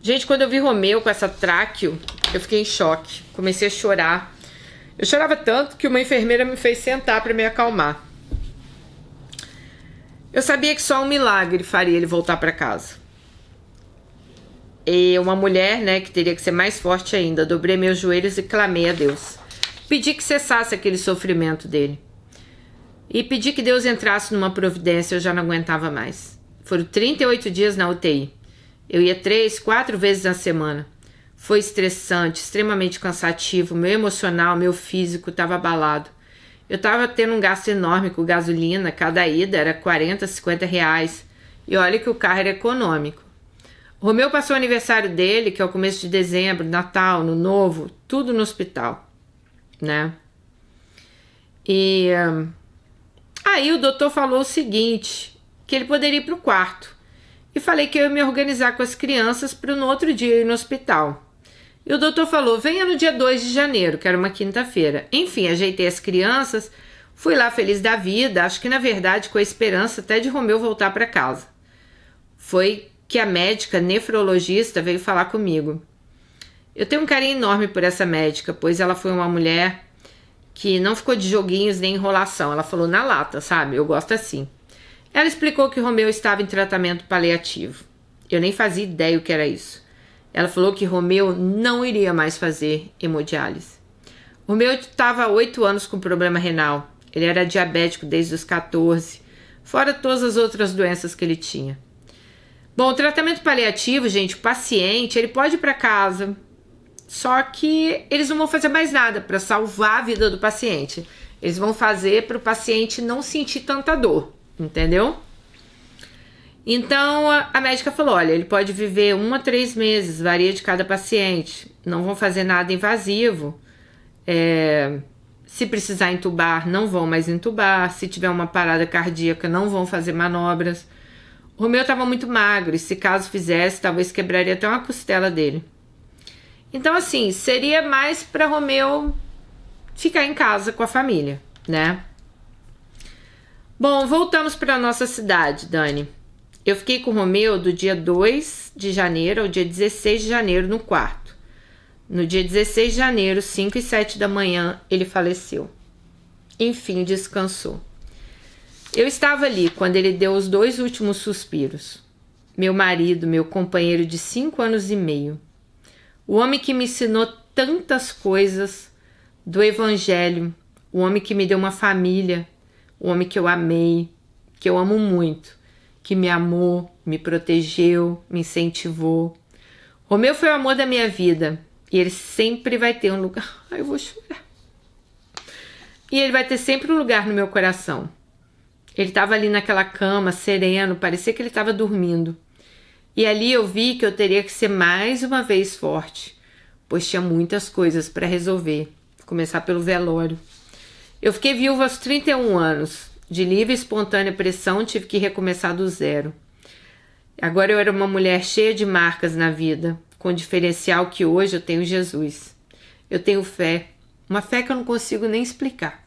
Gente, quando eu vi Romeu com essa tráqueo, eu fiquei em choque. Comecei a chorar. Eu chorava tanto que uma enfermeira me fez sentar para me acalmar. Eu sabia que só um milagre faria ele voltar para casa. E uma mulher, né, que teria que ser mais forte ainda. Dobrei meus joelhos e clamei a Deus. Pedi que cessasse aquele sofrimento dele. E pedi que Deus entrasse numa providência, eu já não aguentava mais. Foram 38 dias na UTI. Eu ia 3, 4 vezes na semana. Foi estressante, extremamente cansativo. Meu emocional, meu físico estava abalado. Eu estava tendo um gasto enorme com gasolina. Cada ida era 40, 50 reais. E olha que o carro era econômico. O Romeu passou o aniversário dele, que é o começo de dezembro, Natal, Ano Novo, tudo no hospital, né? E aí o doutor falou o seguinte, que ele poderia ir para o quarto. E falei que eu ia me organizar com as crianças para no outro dia ir no hospital. E o doutor falou, venha no dia 2 de janeiro, que era uma quinta-feira. Enfim, ajeitei as crianças, fui lá feliz da vida, acho que na verdade com a esperança até de Romeu voltar para casa. Foi que a médica nefrologista veio falar comigo. Eu tenho um carinho enorme por essa médica, pois ela foi uma mulher que não ficou de joguinhos nem enrolação. Ela falou na lata, sabe? Eu gosto assim. Ela explicou que Romeu estava em tratamento paliativo. Eu nem fazia ideia o que era isso. Ela falou que Romeu não iria mais fazer hemodiálise. Romeu estava há 8 anos com problema renal. Ele era diabético desde os 14, fora todas as outras doenças que ele tinha. Bom, o tratamento paliativo, gente, o paciente, ele pode ir para casa, só que eles não vão fazer mais nada para salvar a vida do paciente. Eles vão fazer para o paciente não sentir tanta dor, entendeu? Então, a médica falou, olha, ele pode viver 1 a 3 meses, varia de cada paciente. Não vão fazer nada invasivo. Se precisar entubar, não vão mais entubar. Se tiver uma parada cardíaca, não vão fazer manobras. O Romeu estava muito magro e se caso fizesse, talvez quebraria até uma costela dele. Então, assim, seria mais para Romeu ficar em casa com a família, né? Bom, voltamos para a nossa cidade, Dani. Eu fiquei com o Romeu do dia 2 de janeiro ao dia 16 de janeiro no quarto. No dia 16 de janeiro, 5 e 7 da manhã, ele faleceu. Enfim, descansou. Eu estava ali quando ele deu os 2 últimos suspiros. Meu marido, meu companheiro de 5 anos e meio. O homem que me ensinou tantas coisas do evangelho. O homem que me deu uma família. O homem que eu amei, que eu amo muito. Que me amou, me protegeu, me incentivou. Romeu foi o amor da minha vida. E ele sempre vai ter um lugar... Ai, eu vou chorar. E ele vai ter sempre um lugar no meu coração. Ele estava ali naquela cama, sereno, parecia que ele estava dormindo. E ali eu vi que eu teria que ser mais uma vez forte, pois tinha muitas coisas para resolver. Vou começar pelo velório. Eu fiquei viúva aos 31 anos. De livre e espontânea pressão, tive que recomeçar do zero. Agora eu era uma mulher cheia de marcas na vida, com o diferencial que hoje eu tenho Jesus. Eu tenho fé, uma fé que eu não consigo nem explicar.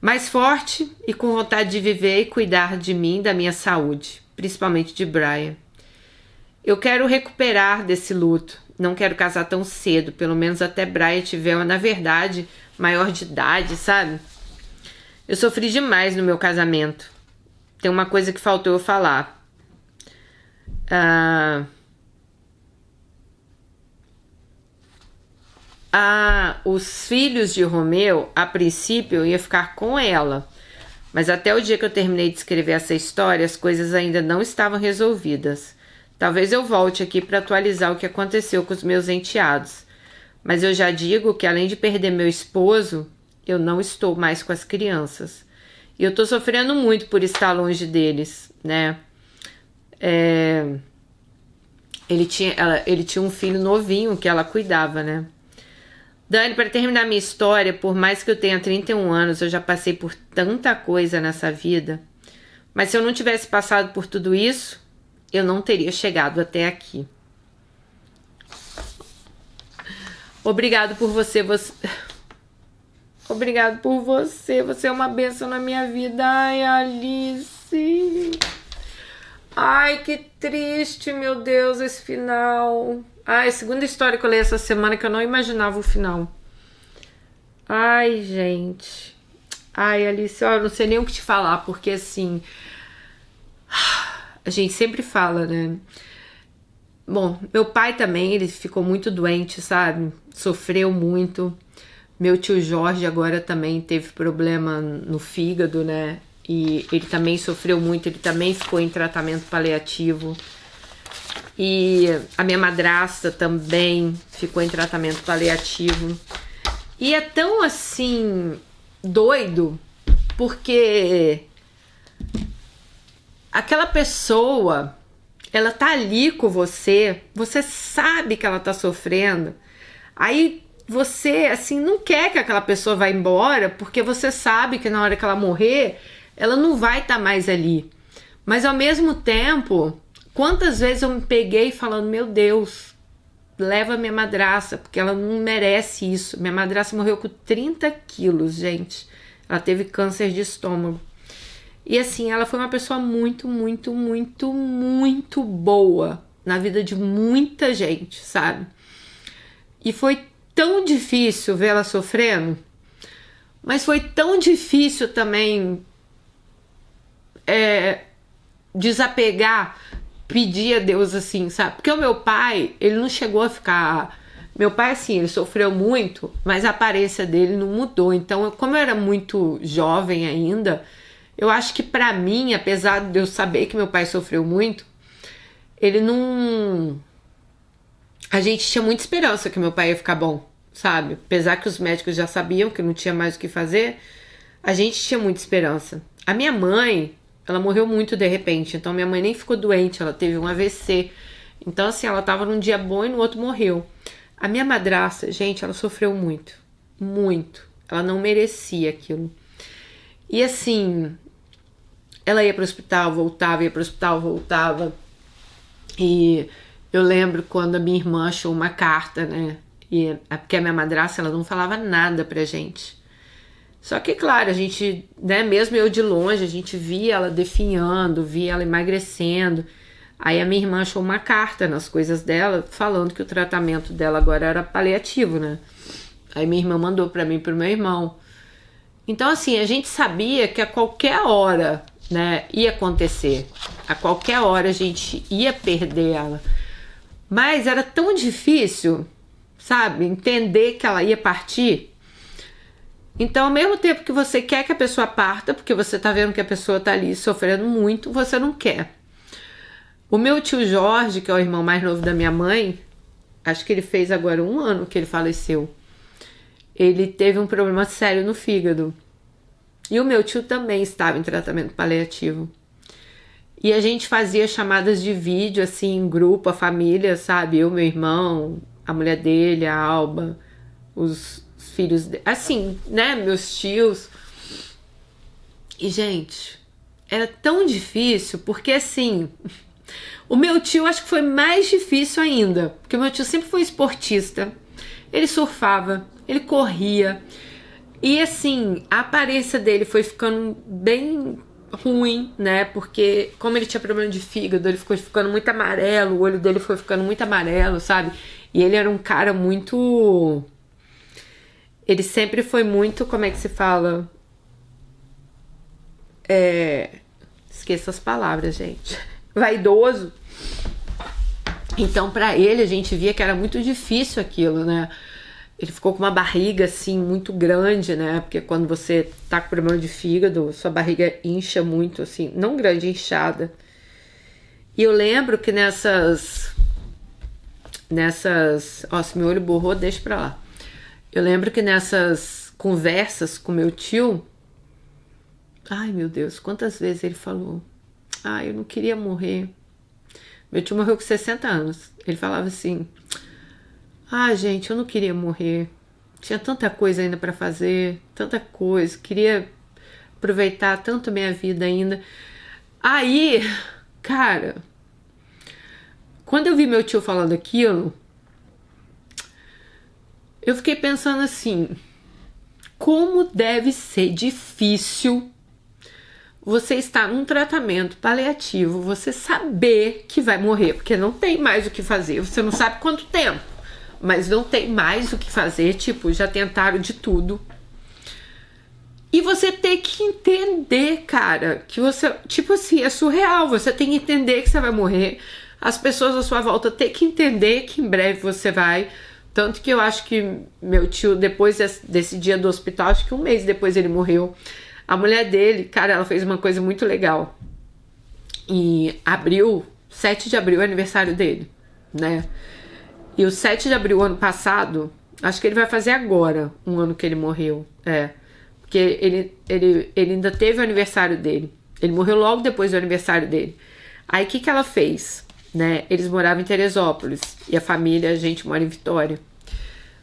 Mais forte e com vontade de viver e cuidar de mim e da minha saúde, principalmente de Brian. Eu quero recuperar desse luto, não quero casar tão cedo, pelo menos até Brian tiver, na verdade, maior de idade, sabe? Eu sofri demais no meu casamento. Tem uma coisa que faltou eu falar. Os filhos de Romeu, a princípio eu ia ficar com ela. Mas até o dia que eu terminei de escrever essa história, as coisas ainda não estavam resolvidas. Talvez eu volte aqui para atualizar o que aconteceu com os meus enteados. Mas eu já digo que além de perder meu esposo, eu não estou mais com as crianças. E eu tô sofrendo muito por estar longe deles, né? Ele tinha um filho novinho que ela cuidava, né? Dani, para terminar minha história, por mais que eu tenha 31 anos, eu já passei por tanta coisa nessa vida. Mas se eu não tivesse passado por tudo isso, eu não teria chegado até aqui. Obrigado por você. Obrigado por você. Você é uma bênção na minha vida. Ai, Alice. Ai, que triste, meu Deus, esse final. Ai, a segunda história que eu li essa semana que eu não imaginava o final. Ai, gente. Ai, Alice, ó, eu não sei nem o que te falar, porque assim... A gente sempre fala, né? Bom, meu pai também, ele ficou muito doente, sabe? Sofreu muito. Meu tio Jorge agora também teve problema no fígado, né? E ele também sofreu muito, ele também ficou em tratamento paliativo. E a minha madrasta também ficou em tratamento paliativo. E é tão assim, doido, porque aquela pessoa, ela tá ali com você, você sabe que ela tá sofrendo, aí você, assim, não quer que aquela pessoa vá embora, porque você sabe que na hora que ela morrer, ela não vai estar mais ali. Mas ao mesmo tempo, quantas vezes eu me peguei falando, meu Deus, leva minha madrasta, porque ela não merece isso. Minha madrasta morreu com 30 quilos, gente. Ela teve câncer de estômago. E assim, ela foi uma pessoa muito, muito, muito, muito boa na vida de muita gente, sabe? E foi tão difícil ver ela sofrendo, mas foi tão difícil também desapegar, pedir a Deus assim, sabe? Porque o meu pai, ele não chegou a ficar... Meu pai, assim, ele sofreu muito, mas a aparência dele não mudou. Então, como eu era muito jovem ainda, eu acho que pra mim, apesar de eu saber que meu pai sofreu muito, ele não... A gente tinha muita esperança que meu pai ia ficar bom, sabe? Apesar que os médicos já sabiam que não tinha mais o que fazer, a gente tinha muita esperança. A minha mãe, ela morreu muito de repente, então minha mãe nem ficou doente, ela teve um AVC. Então, assim, ela tava num dia bom e no outro morreu. A minha madrasta, gente, ela sofreu muito, muito. Ela não merecia aquilo. E assim, ela ia pro hospital, voltava, ia pro hospital, voltava. E eu lembro quando a minha irmã achou uma carta, né? Porque a minha madrasta, ela não falava nada pra gente. Só que, claro, a gente, né, mesmo eu de longe, a gente via ela definhando, via ela emagrecendo. Aí a minha irmã achou uma carta nas coisas dela, falando que o tratamento dela agora era paliativo, né? Aí minha irmã mandou pra mim e pro meu irmão. Então, assim, a gente sabia que a qualquer hora, né, ia acontecer. A qualquer hora a gente ia perder ela. Mas era tão difícil, sabe, entender que ela ia partir. Então, ao mesmo tempo que você quer que a pessoa parta, porque você tá vendo que a pessoa tá ali sofrendo muito, você não quer. O meu tio Jorge, que é o irmão mais novo da minha mãe, acho que ele fez agora 1 ano que ele faleceu. Ele teve um problema sério no fígado. E o meu tio também estava em tratamento paliativo. E a gente fazia chamadas de vídeo, assim, em grupo, a família, sabe? Eu, meu irmão, a mulher dele, a Alba, os filhos dele, assim, né? Meus tios. E, gente, era tão difícil, porque, assim... O meu tio acho que foi mais difícil ainda, porque o meu tio sempre foi esportista, ele surfava, ele corria, e assim, a aparência dele foi ficando bem ruim, né, porque como ele tinha problema de fígado, ele ficou ficando muito amarelo, o olho dele foi ficando muito amarelo, sabe, e ele era um cara muito... Ele sempre foi muito, como é que se fala? Esqueça as palavras, gente... vaidoso. Então, pra ele, a gente via que era muito difícil aquilo, né? Ele ficou com uma barriga, assim, muito grande, né? Porque quando você tá com problema de fígado, sua barriga incha muito, assim. Não grande, inchada. E eu lembro que nessas... Ó, se meu olho borrou, deixa pra lá. Eu lembro que nessas conversas com meu tio... Ai, meu Deus, quantas vezes ele falou... Ah, eu não queria morrer. Meu tio morreu com 60 anos. Ele falava assim... Ah, gente, eu não queria morrer. Tinha tanta coisa ainda pra fazer. Tanta coisa. Queria aproveitar tanto minha vida ainda. Aí, cara... Quando eu vi meu tio falando aquilo... Eu fiquei pensando assim... Como deve ser difícil... Você está num tratamento paliativo, você saber que vai morrer, porque não tem mais o que fazer, você não sabe quanto tempo, mas não tem mais o que fazer, tipo, já tentaram de tudo. E você tem que entender, cara, que você, tipo assim, é surreal, você tem que entender que você vai morrer, as pessoas à sua volta têm que entender que em breve você vai, tanto que eu acho que meu tio, depois desse dia do hospital, acho que 1 mês depois ele morreu. A mulher dele, cara, ela fez uma coisa muito legal. E 7 de abril é aniversário dele, né? E o 7 de abril, ano passado, acho que ele vai fazer agora, 1 ano que ele morreu. Porque ele ainda teve o aniversário dele. Ele morreu logo depois do aniversário dele. Aí o que ela fez? Né? Eles moravam em Teresópolis. E a família, a gente mora em Vitória.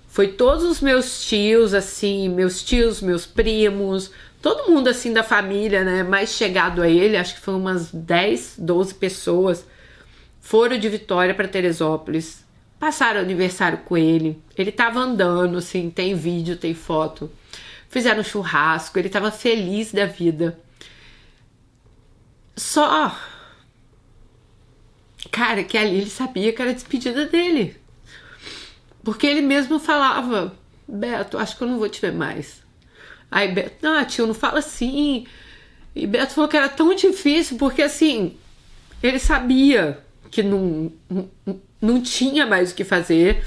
Foi todos os meus tios, assim, meus primos... todo mundo assim da família, né, mais chegado a ele, acho que foi umas 10, 12 pessoas, foram de Vitória para Teresópolis, passaram o aniversário com ele. Ele tava andando, assim, tem vídeo, tem foto. Fizeram um churrasco, ele tava feliz da vida. Só, cara, que ali ele sabia que era a despedida dele. Porque ele mesmo falava: Beto, acho que eu não vou te ver mais. Aí Beto: não, tio, não fala assim. E Beto falou que era tão difícil, porque assim, ele sabia que não tinha mais o que fazer.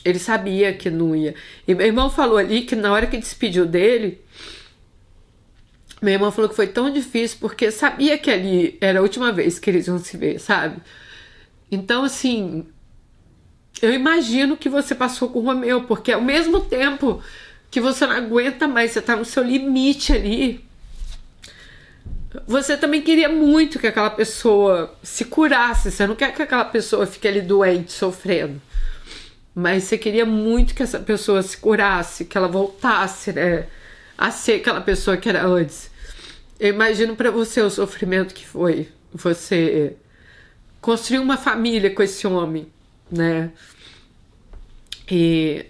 Ele sabia que não ia. E meu irmão falou ali que na hora que despediu dele, meu irmão falou que foi tão difícil porque sabia que ali era a última vez que eles iam se ver, sabe? Então, assim, eu imagino que você passou com o Romeu, porque ao mesmo tempo que você não aguenta mais, você tá no seu limite ali, você também queria muito que aquela pessoa se curasse. Você não quer que aquela pessoa fique ali doente, sofrendo. Mas você queria muito que essa pessoa se curasse, que ela voltasse, né, a ser aquela pessoa que era antes. Eu imagino pra você o sofrimento que foi você construir uma família com esse homem, né? E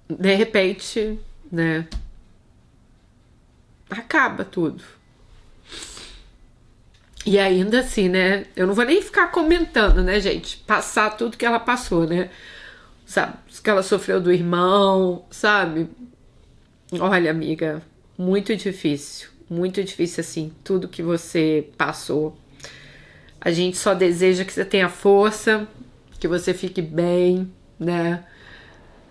de repente, né, acaba tudo. E ainda assim, né, eu não vou nem ficar comentando, né, gente, passar tudo que ela passou, né, sabe, que ela sofreu do irmão, sabe. Olha, amiga, muito difícil assim, tudo que você passou. A gente só deseja que você tenha força, que você fique bem, né.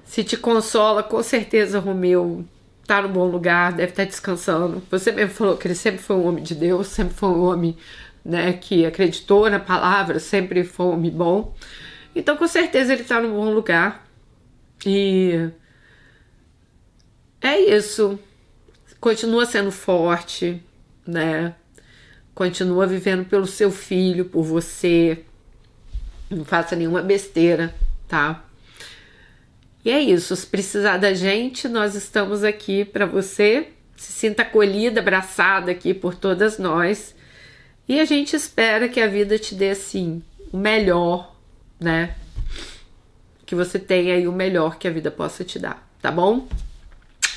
Se te consola, com certeza, Romeu tá no bom lugar, deve estar descansando. Você mesmo falou que ele sempre foi um homem de Deus, sempre foi um homem, né, que acreditou na palavra, sempre foi um homem bom. Então, com certeza, ele tá no bom lugar. E é isso. Continua sendo forte, né? Continua vivendo pelo seu filho, por você. Não faça nenhuma besteira, tá? E é isso, se precisar da gente, nós estamos aqui para você. Se sinta acolhida, abraçada aqui por todas nós. E a gente espera que a vida te dê, assim, o melhor, né? Que você tenha aí o melhor que a vida possa te dar, tá bom?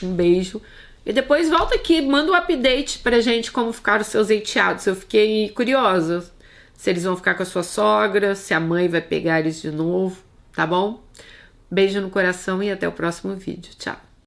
Um beijo. E depois volta aqui, manda um update pra gente como ficaram os seus enteados. Eu fiquei curiosa se eles vão ficar com a sua sogra, se a mãe vai pegar eles de novo, tá bom? Beijo no coração e até o próximo vídeo. Tchau!